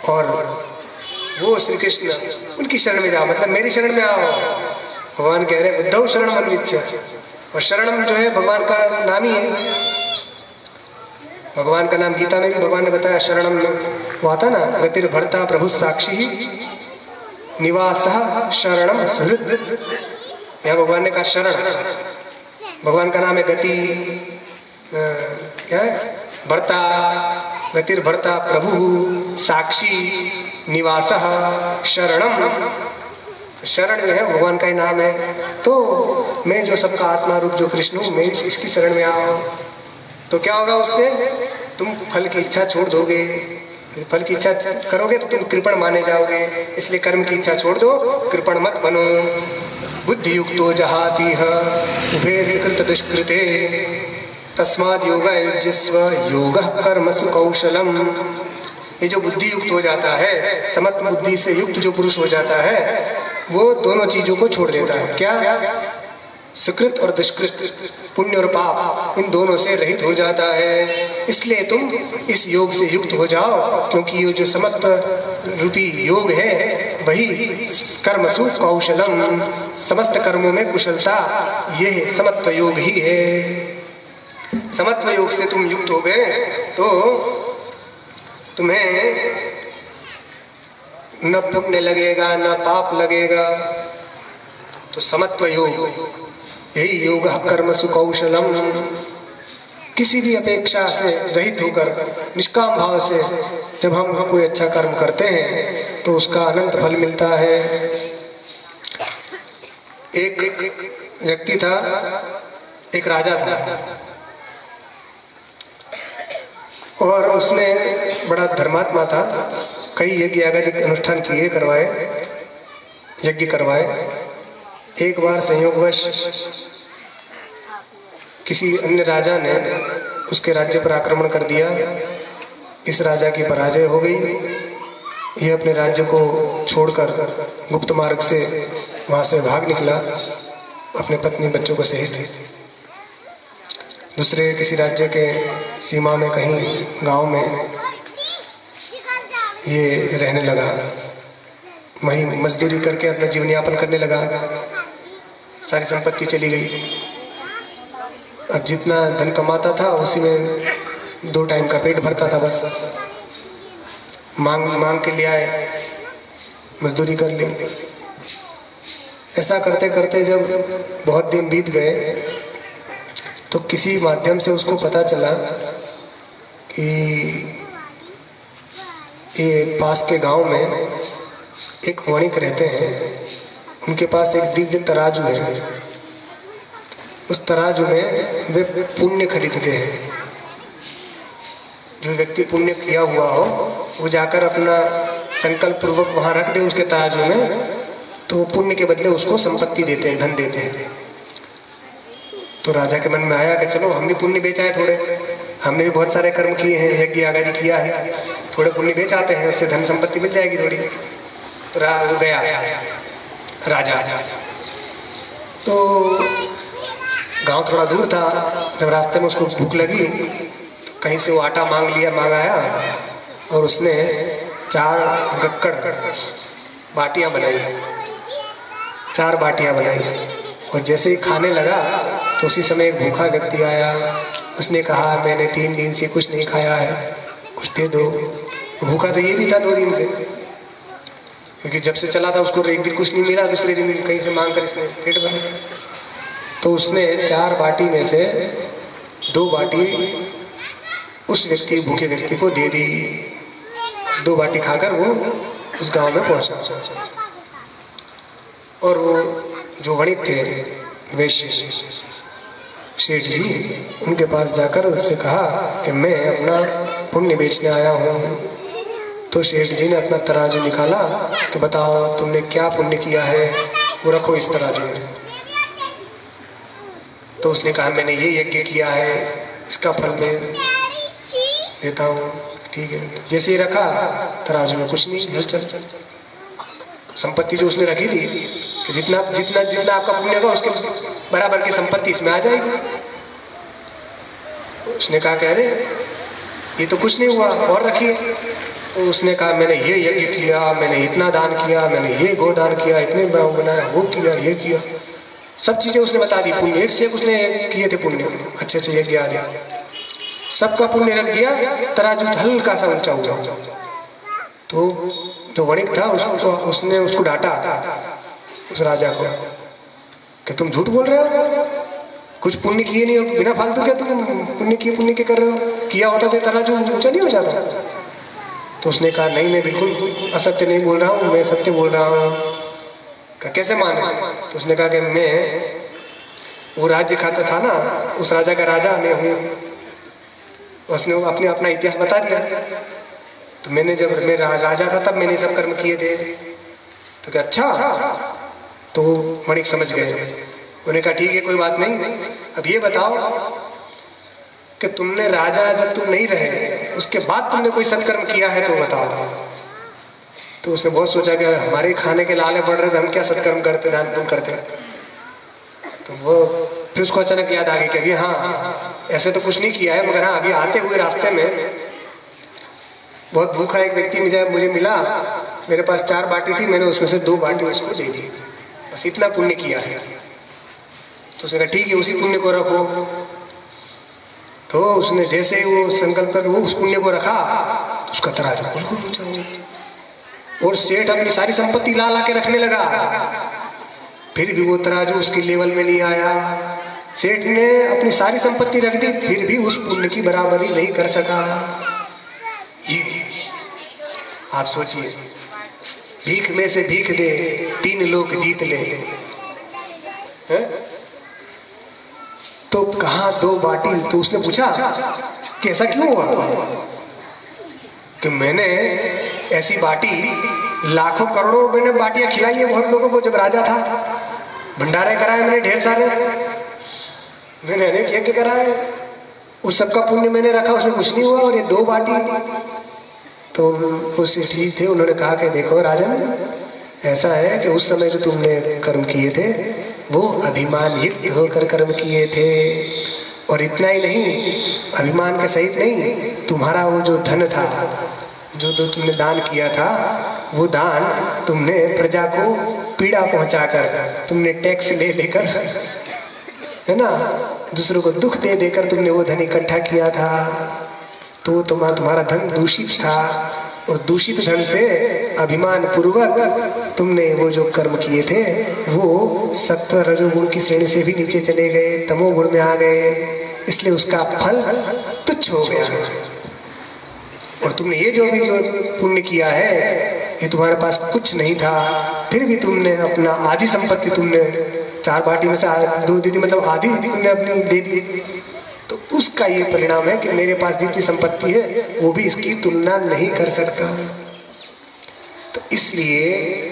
और वो श्री कृष्ण, उनकी शरण में जाओ, मतलब मेरी शरण में आओ। भगवान कह रहे हैं बुद्धौ शरण मन विच्छ। और शरणम जो है भगवान का नाम ही है। भगवान का नाम गीता में भी भगवान ने बताया, शरणम वो आता ना, गतिर भर्ता प्रभु साक्षी निवासः शरणम सहृद। यहाँ भगवान ने कहा शरण, भगवान का नाम है गति, क्या है? भर्ता, गतिर भर्ता प्रभु साक्षी निवासः शरणम। शरण जो है भगवान का ही नाम है। तो मैं जो सबका आत्मा रूप जो कृष्ण हूँ, मैं इसकी शरण में आओ। तो क्या होगा उससे? तुम फल की इच्छा छोड़ दोगे। फल की इच्छा करोगे तो तुम कृपण माने जाओगे, इसलिए कर्म की इच्छा छोड़ दो, कृपण मत बनो। बुद्धि युक्तो जहाति उभे सुकृत दुष्कृते तस्माद् योगा युज्यस्व योगः कर्मसु कौशलम। ये जो बुद्धि युक्त हो जाता है, समत्व बुद्धि से युक्त जो पुरुष हो जाता है, वो दोनों चीजों को छोड़ देता है। क्या? सुकृत और दुष्कृत, पुण्य और पाप, इन दोनों से रहित हो जाता है। इसलिए तुम इस योग से युक्त हो जाओ, क्योंकि ये जो समत्व रूपी योग है वही कर्मसु कौशलम, समस्त कर्मों में कुशलता, ये समत्व योग ही है। समत्व योग से तुम युक्त हो गए तो तुम्हें न पुण्य लगेगा न पाप लगेगा। तो समत्व योग, यही योग कर्मसु कौशलम। किसी भी अपेक्षा से रहित होकर निष्काम भाव से जब हम कोई अच्छा कर्म करते हैं तो उसका अनंत फल मिलता है। एक व्यक्ति था, एक राजा था, और उसने बड़ा धर्मात्मा था, कई यज्ञ यागादि अनुष्ठान किए, करवाए, यज्ञ करवाए। एक बार संयोगवश किसी अन्य राजा ने उसके राज्य पर आक्रमण कर दिया। इस राजा की पराजय हो गई। यह अपने राज्य को छोड़कर गुप्त मार्ग से वहां से भाग निकला, अपने पत्नी बच्चों को सहित। दूसरे किसी राज्य के सीमा में कहीं गांव में ये रहने लगा, वहीं मजदूरी करके अपना जीवन यापन करने लगा। सारी संपत्ति चली गई। अब जितना धन कमाता था उसी में 2 टाइम का पेट भरता था बस। मांग के लिए आए, मजदूरी कर ली। ऐसा करते करते जब बहुत दिन बीत गए तो किसी माध्यम से उसको पता चला कि ये पास के गांव में एक वणिक रहते हैं, उनके पास एक दिव्य तराजू है। उस तराजू में वे पुण्य खरीदते हैं। जो व्यक्ति पुण्य किया हुआ हो वो जाकर अपना संकल्प पूर्वक वहां रख दे उसके तराजू में, तो पुण्य के बदले उसको संपत्ति देते हैं, धन देते हैं। तो राजा के मन में आया कि चलो हम भी पुण्य बेचाए, थोड़े हमने भी बहुत सारे कर्म किए हैं, यज्ञ आदि किया है, थोड़े पुण्य बेच आते हैं, उससे धन संपत्ति मिल जाएगी थोड़ी। तो वो गया राजा। तो गांव थोड़ा दूर था। जब रास्ते में उसको भूख लगी तो कहीं से वो आटा मांगाया और उसने 4 गक्कड़ बाटियां बनाई, 4 बाटियां बनाई। और जैसे ही खाने लगा तो उसी समय एक भूखा व्यक्ति आया। उसने कहा मैंने 3 दिन से कुछ नहीं खाया है, कुछ दे दो। भूखा तो ये भी था 2 दिन से, क्योंकि जब से चला था उसको एक दिन कुछ नहीं मिला, दूसरे दिन कहीं से मांग कर इसने पेट भर। तो उसने 4 बाटी में से 2 बाटी उस व्यक्ति, भूखे व्यक्ति को दे दी। 2 बाटी खाकर वो उस गांव में पहुंचा। और वो जो वणिक थे वैश्य सेठ जी, उनके पास जाकर उससे कहा कि मैं अपना पुण्य बेचने आया हूँ। तो सेठ जी ने अपना तराजू निकाला कि बताओ तुमने क्या पुण्य किया है, वो रखो इस तराजू में। तो उसने कहा मैंने ये यज्ञ किया है, इसका फल मैं देता हूँ। ठीक है। जैसे ही रखा तराजू में कुछ नहीं, हलचल। संपत्ति जो उसने रखी थी कि जितना जितना जितना आपका पुण्य होगा उसके बराबर की संपत्ति इसमें आ जाएगी। उसने कहा कि अरे ये तो कुछ नहीं हुआ, और रखिए। तो उसने कहा मैंने ये यज्ञ किया, मैंने इतना दान किया, मैंने ये गोदान किया, इतने बनाया, वो किया, ये किया, सब चीजें उसने बता दी। पुण्य एक से उसने किए थे पुण्य, अच्छे अच्छे यज्ञ आ गया, सबका पुण्य रख दिया। तराजू हल्का सा ऊंचा हुआ। तो जो वणिक था उसने उसको डांटा, उस राजा को, कि तुम झूठ बोल रहे हो, कुछ पुण्य किए नहीं हो, बिना फालतू क्या तुम पुण्य के कर रहे हो, किया होता तो तराजू ऊंचा नहीं हो जाता। तो उसने कहा नहीं, मैं बिल्कुल असत्य नहीं बोल रहा हूँ, मैं सत्य बोल रहा हूँ। कैसे माने? तो उसने कहा कि मैं वो राज्य खाता था ना, उस राजा का राजा मैं हूँ। उसने अपने अपना इतिहास बता दिया। तो मैंने जब मैं राजा था तब मैंने सब कर्म किए थे। तो क्या अच्छा? तो वणिक समझ गए। उन्होंने कहा ठीक है, कोई बात नहीं, अब ये बताओ कि तुमने राजा जब तुम नहीं रहे उसके बाद तुमने कोई सत्कर्म किया है तो बताओ। तो उसने बहुत सोचा कि हमारे खाने के लाले बढ़ रहे थे, हम क्या सत्कर्म करते, दान पुण्य करते। तो वो फिर उसको अचानक याद आ गई कि अभी हाँ ऐसे तो कुछ नहीं किया है, मगर हाँ अभी आते हुए रास्ते में बहुत भूखा एक व्यक्ति मुझे मिला, मेरे पास 4 बाटी थी, मैंने उसमें से 2 बाटी उसको दे दी, बस इतना पुण्य किया है। तो उसने कहा ठीक है, उसी पुण्य को रखो। तो उसने जैसे ही वो संकल्प कर वो उस पुण्य को रखा तो उसका तराजू और सेठ अपनी सारी संपत्ति ला के रखने लगा, फिर भी वो तराजू उसके लेवल में नहीं आया। सेठ ने अपनी सारी संपत्ति रख दी, फिर भी उस पुण्य की बराबरी नहीं कर सका। ये आप सोचिए, भीख में से भीख दे 3 लोग जीत ले, है? तो कहा 2 बाटी? तो उसने पूछा कि ऐसा क्यों हुआ? कि मैंने ऐसी बाटी लाखों करोड़ों मैंने बाटियां खिलाई है बहुत लोगों को जब राजा था, भंडारे कराए मैंने ढेर सारे, मैंने अनेक यज्ञ कराए, उस सबका पुण्य मैंने रखा, उसमें कुछ नहीं हुआ, और ये 2 बाटी। तो उससे ठीक थे, उन्होंने कहा कि देखो राजन, ऐसा है कि उस समय जो तुमने कर्म किए थे वो अभिमान युक्त होकर कर्म किए थे, और इतना ही नहीं, अभिमान के सहित नहीं, तुम्हारा वो जो धन था जो तुमने दान किया था, वो दान तुमने प्रजा को पीड़ा पहुंचाकर, तुमने टैक्स ले लेकर, है ना, दूसरों को दुख दे देकर तुमने वो धन इकट्ठा किया था। तो तुम्हारा धन दूषित था, और दूषित धन से अभिमान पूर्वक तुमने वो जो कर्म किए थे वो सत्व रजोगुण की श्रेणी से भी नीचे चले गए, तमोगुण में आ गए, इसलिए उसका फल तुच्छ हो गया। और तुमने ये जो पुण्य किया है, ये तुम्हारे पास कुछ नहीं था, फिर भी तुमने अपना आधी संपत्ति तुमने 4 बाटी में से 2 दे दी, मतलब आधी तुमने अपनी दे दी। तो उसका ये परिणाम है कि मेरे पास जितनी संपत्ति है वो भी इसकी तुलना नहीं कर सकता। तो इसलिए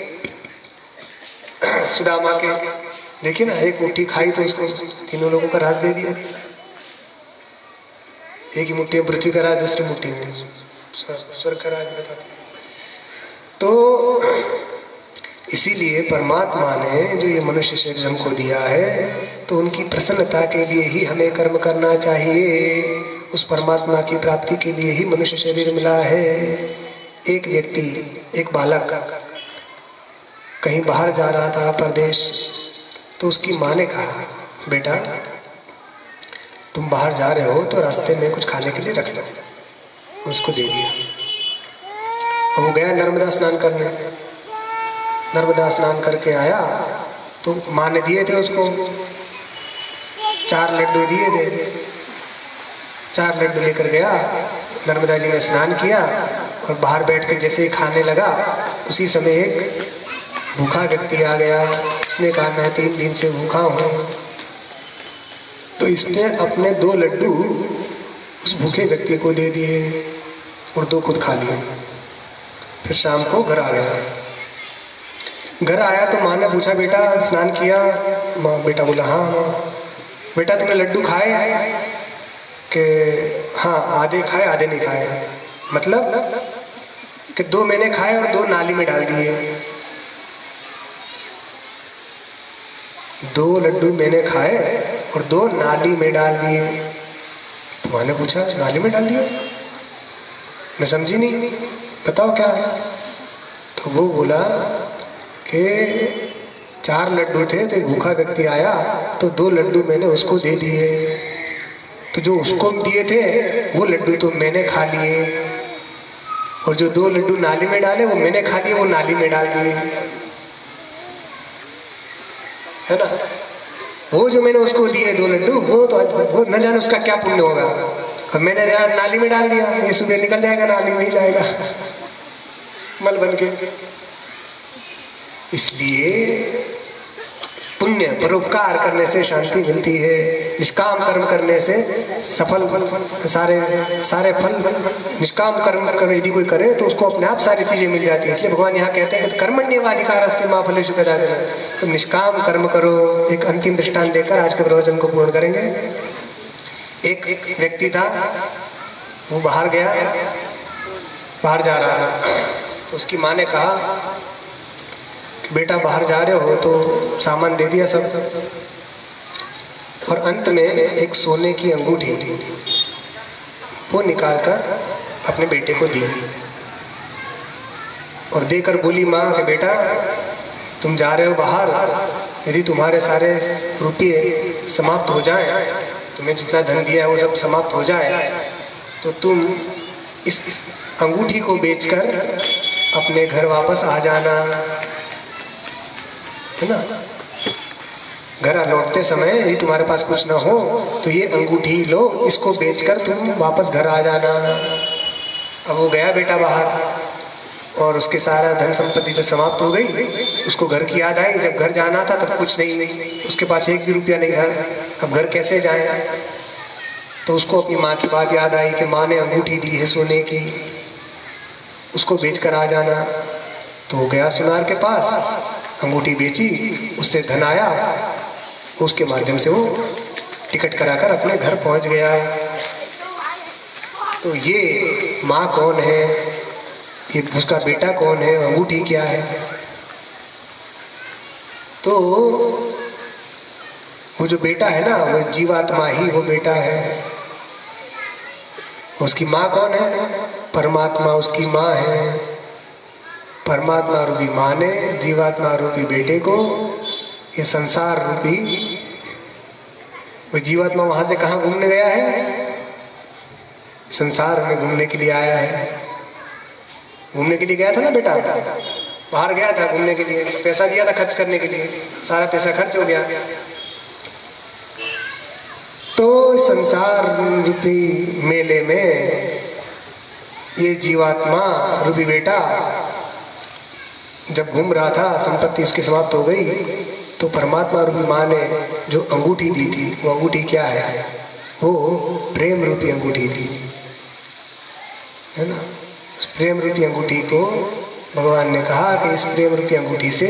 सुदामा के देखिए ना, एक मुट्ठी खाई तो उसको 3 लोगों का राज दे दिया। एक ही मुट्ठी में पृथ्वी का राज, दूसरी मुट्ठी में स्वर्ग का राज बताते। तो इसीलिए परमात्मा ने जो ये मनुष्य शरीर हमको दिया है, तो उनकी प्रसन्नता के लिए ही हमें कर्म करना चाहिए। उस परमात्मा की प्राप्ति के लिए ही मनुष्य शरीर मिला है। एक व्यक्ति, एक बालक कहीं बाहर जा रहा था परदेश, तो उसकी माँ ने कहा, बेटा तुम बाहर जा रहे हो तो रास्ते में कुछ खाने के लिए रख लो। उसको दे दिया। अब वो गया नर्मदा स्नान करने। नर्मदा स्नान करके आया तो माँ ने दिए थे उसको 4 लड्डू दिए थे। 4 लड्डू लेकर गया, नर्मदा जी में स्नान किया और बाहर बैठ के जैसे ही खाने लगा, उसी समय एक भूखा व्यक्ति आ गया। उसने कहा मैं 3 दिन से भूखा हूँ। तो इसने अपने 2 लड्डू उस भूखे व्यक्ति को दे दिए और 2 खुद खा लिए। फिर शाम को घर आ गया। घर आया तो माँ ने पूछा, बेटा स्नान किया? बेटा बोला हाँ माँ। बेटा तुमने लड्डू खाए? कि हाँ, आधे खाए आधे नहीं खाए। मतलब कि 2 मैंने खाए और 2 नाली में डाल दिए। 2 लड्डू मैंने खाए और 2 नाली में डाल दिए। तो माँ ने पूछा नाली में डाल दिया? मैं समझी नहीं, बताओ क्या है? तो वो बोला कि 4 लड्डू थे तो एक भूखा व्यक्ति आया तो 2 लड्डू मैंने उसको दे दिए। तो जो उसको दिए थे वो लड्डू तो मैंने खा लिए, और जो 2 लड्डू नाली में डाले वो मैंने खा लिए, वो नाली में डाल दिए, है ना। वो जो मैंने उसको दिए 2 लड्डू, वो न जाने उसका क्या पुण्य होगा। और मैंने नाली में डाल दिया, ये सुबह निकल जाएगा, नाली में ही जाएगा मल बन के। इसलिए पुण्य, परोपकार करने से शांति मिलती है। निष्काम कर्म करने से सफल सारे फल निष्काम कर्म कर यदि कोई करे तो उसको अपने आप सारी चीजें मिल जाती है। इसलिए भगवान यहाँ कहते हैं कि कर्मण्येवाधिकारस्ते मा फलेषु कदाचन। तो निष्काम कर्म करो। एक अंतिम दृष्टांत देकर आज के प्रवचन को पूर्ण करेंगे। एक व्यक्ति था, वो बाहर गया, बाहर जा रहा था। तो उसकी माँ ने कहा कि बेटा बाहर जा रहे हो तो सामान दे दिया सब, और अंत में एक सोने की अंगूठी वो निकालकर अपने बेटे को दी और देकर बोली माँ कि बेटा तुम जा रहे हो बाहर, यदि तुम्हारे सारे रुपये समाप्त हो जाए, तुम्हें जितना धन दिया है वो सब समाप्त हो जाए, तो तुम इस अंगूठी को बेचकर अपने घर वापस आ जाना, है ना। घर लौटते समय यदि तुम्हारे पास कुछ ना हो तो ये अंगूठी लो, इसको बेचकर तुम वापस घर आ जाना। अब वो गया बेटा बाहर और उसके सारा धन संपत्ति जो समाप्त हो गई, उसको घर की याद आई। जब घर जाना था तब कुछ नहीं, उसके पास 1 भी रुपया नहीं था। अब घर कैसे जाए? तो उसको अपनी माँ की बात याद आई कि माँ ने अंगूठी दी है सोने की, उसको बेचकर आ जाना। तो वो गया सुनार के पास, अंगूठी बेची, उससे धन आया, उसके माध्यम से वो टिकट कराकर अपने घर पहुंच गया। तो ये माँ कौन है, ये उसका बेटा कौन है, अंगूठी क्या है? तो वो जो बेटा है ना, वो जीवात्मा ही वो बेटा है। उसकी माँ कौन है? परमात्मा उसकी माँ है। परमात्मा रूपी माँ ने जीवात्मा रूपी बेटे को ये संसार रूपी, वो जीवात्मा वहां से कहाँ घूमने गया है? संसार में घूमने के लिए आया है। घूमने के लिए गया था ना बेटा, बाहर गया था घूमने के लिए, पैसा दिया था खर्च करने के लिए, सारा पैसा खर्च हो गया। तो संसार रूपी मेले में ये जीवात्मा रूपी बेटा जब घूम रहा था, संपत्ति उसकी समाप्त हो गई, तो परमात्मा रूपी माँ ने जो अंगूठी दी थी, वो अंगूठी क्या है? वो प्रेम रूपी अंगूठी थी, है ना। उस प्रेम रूपी अंगूठी को भगवान ने कहा कि इस प्रेम रूपी अंगूठी से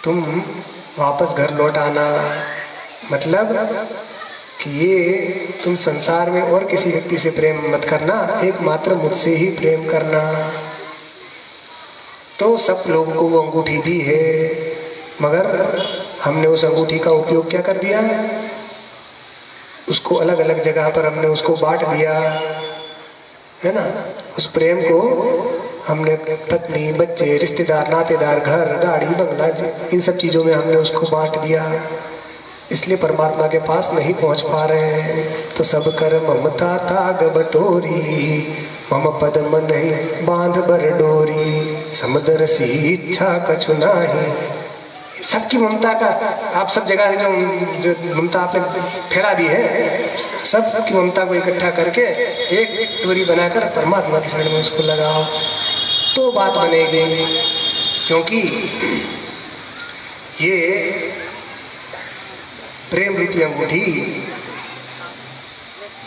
तुम वापस घर लौट आना। मतलब कि ये तुम संसार में और किसी व्यक्ति से प्रेम मत करना, एकमात्र मुझसे ही प्रेम करना। तो सब लोगों को वो अंगूठी दी है, मगर हमने उस अंगूठी का उपयोग क्या कर दिया? उसको अलग अलग जगह पर हमने उसको बांट दिया, है ना। उस प्रेम को हमने पत्नी, बच्चे, रिश्तेदार, नातेदार, घर, गाड़ी, बंगला, इन सब चीजों में हमने उसको बांट दिया। इसलिए परमात्मा के पास नहीं पहुंच पा रहे हैं। तो सब कर ममता ताग बटोरी, मम पद मन बांध बर डोरी, समुद्र सी इच्छा कछु नाही। सबकी ममता का, आप सब जगह से जो ममता आपने फैला दी है, सबकी ममता को इकट्ठा करके एक डोरी बनाकर परमात्मा के शरण में उसको लगाओ, तो बात बनेगी। क्योंकि ये प्रेम रूपी अंगूठी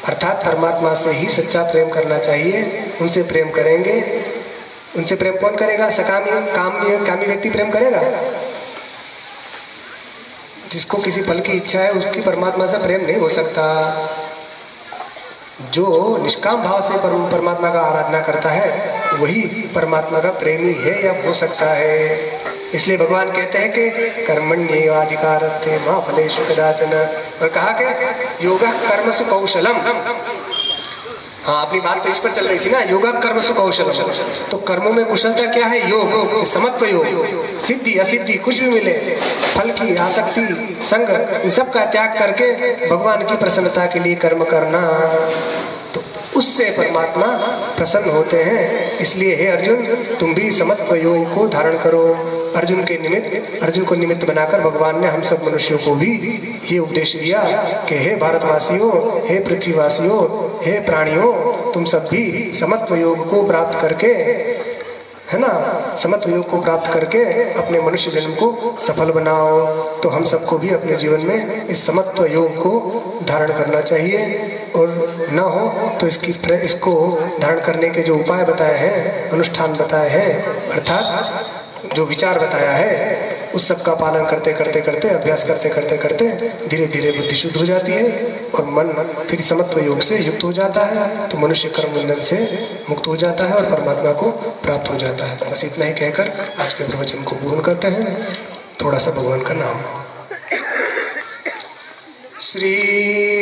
अर्थात परमात्मा से ही सच्चा प्रेम करना चाहिए। उनसे प्रेम करेंगे, उनसे प्रेम कौन करेगा? सकामी कामी व्यक्ति प्रेम करेगा। जिसको किसी फल की इच्छा है उसकी परमात्मा से प्रेम नहीं हो सकता। जो निष्काम भाव से परमात्मा का आराधना करता है वही परमात्मा का प्रेमी है या हो सकता है। इसलिए भगवान कहते हैं कि कर्मण्येवाधिकारस्ते मा फलेषु कदाचन, और कहा कि योगा कर्मसु कौशलम। हाँ, अपनी बात तो इस पर चल रही थी ना, योगा कर्मसु कौशलम। तो कर्मों में कुशलता क्या है? योग, समत्व योग। सिद्धि असिद्धि कुछ भी मिले, फल की आसक्ति, संग, इन सब का त्याग करके भगवान की प्रसन्नता के लिए कर्म करना, तो उससे परमात्मा प्रसन्न होते हैं। इसलिए हे अर्जुन, तुम भी समत्व योग को धारण करो। अर्जुन को निमित्त बनाकर भगवान ने हम सब मनुष्यों को भी ये उपदेश दिया कि हे भारतवासियों, हे पृथ्वीवासियों, हे प्राणियों, तुम सब भी समत्व योग को प्राप्त करके, है ना, समत्व योग को प्राप्त करके अपने मनुष्य जन्म को सफल बनाओ। तो हम सबको भी अपने जीवन में इस समत्व योग को धारण करना चाहिए, और न हो तो इसको धारण करने के जो उपाय बताए हैं, अनुष्ठान बताए हैं, अर्थात जो विचार बताया है, उस सब का पालन करते करते करते, अभ्यास करते करते करते धीरे धीरे बुद्धि शुद्ध हो जाती है और मन फिर समत्व योग से युक्त हो जाता है। तो मनुष्य कर्म बंधन से मुक्त हो जाता है और परमात्मा को प्राप्त हो जाता है। बस इतना ही कहकर आज के प्रवचन को पूर्ण करते हैं। थोड़ा सा भगवान का नाम। श्री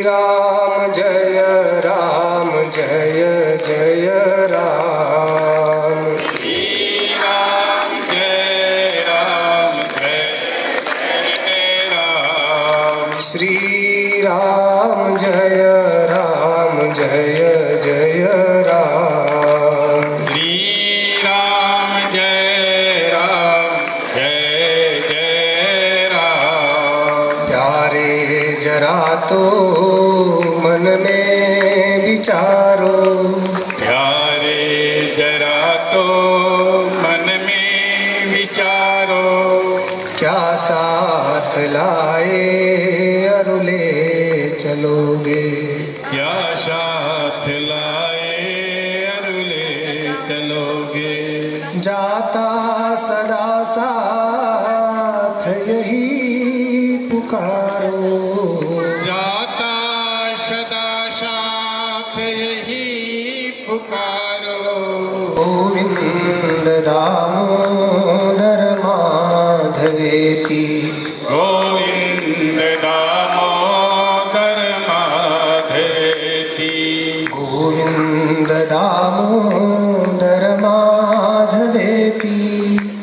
राम जय राम, जय जय राम। श्री राम जय राम, जय जय राम। श्री राम जय राम, जय जय राम। प्यारे जरा तो मन में विचारो, प्यारे जरा तो मन में विचारो, क्या साथ लाए अरुले चलोगे, क्या साथ लाए अरुले चलोगे। जाता सदा साथ यही पुकारो, जाता सदा साथ यही पुकारो। गोविंद दामोदर माधवेति, गोविंद दामोदर माधवेति, गोविंद दामोदर माधवेति,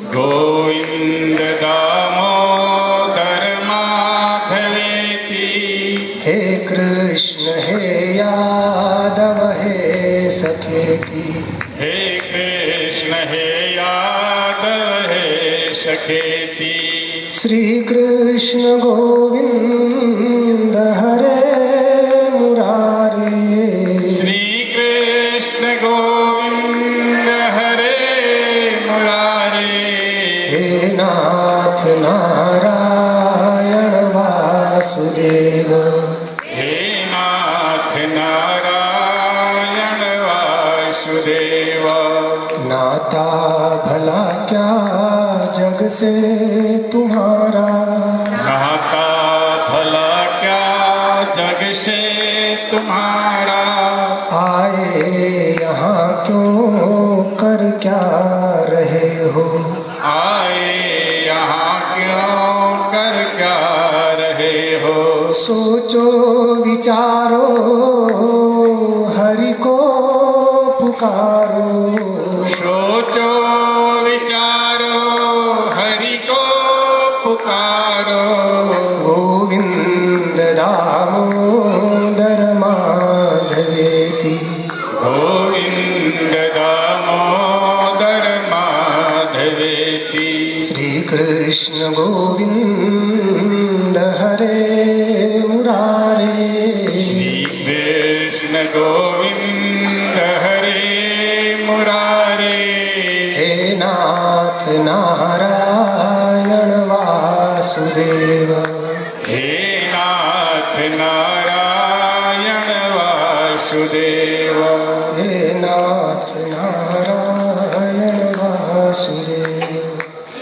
गोविंद दामोदर माधवेति। हे कृष्ण हे यादव हे सखेति, हे कृष्ण हे यादव हे सखेति। श्री कृष्ण गोविंद हरे मुरारे, श्री कृष्ण गोविंद नाथ नारायण वासुदेव, हे नाथ नारायण वासुदेव। नाता भला क्या जग से तुम्हारा, नाता भला क्या जग से तुम्हारा। आए यहाँ क्यों कर क्या रहे हो, आए यहाँ क्यों कर क्या रहे हो। सोचो विचारो हरि को पुकारो, सोचो विचारो हरि को पुकारो। गोविंद दामोदर माधवेति, गोविंद दामोदर माधवेति। श्री कृष्ण गोविंद हरे मुरारे, श्री कृष्ण गोविंद हरे मुरारे। हे नाथ नारायण वासुदेव, हे नाथ नारायण वासुदेव। हे नाथ नारायण वासुदेव।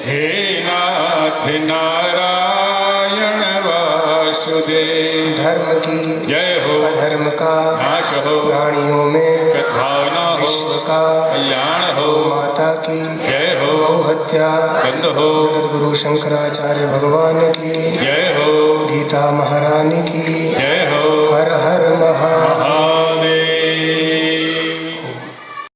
हे नाथ नारायण वासुदेव। धर्म की जय हो, अधर्म का नाश हो, प्राणियों में सद्भावना हो, विश्व का कल्याण हो। माता की जय हो, गौ हत्या बंद हो। जगत गुरु शंकराचार्य भगवान की जय हो, गीता महारानी की जय हो। हर हर महा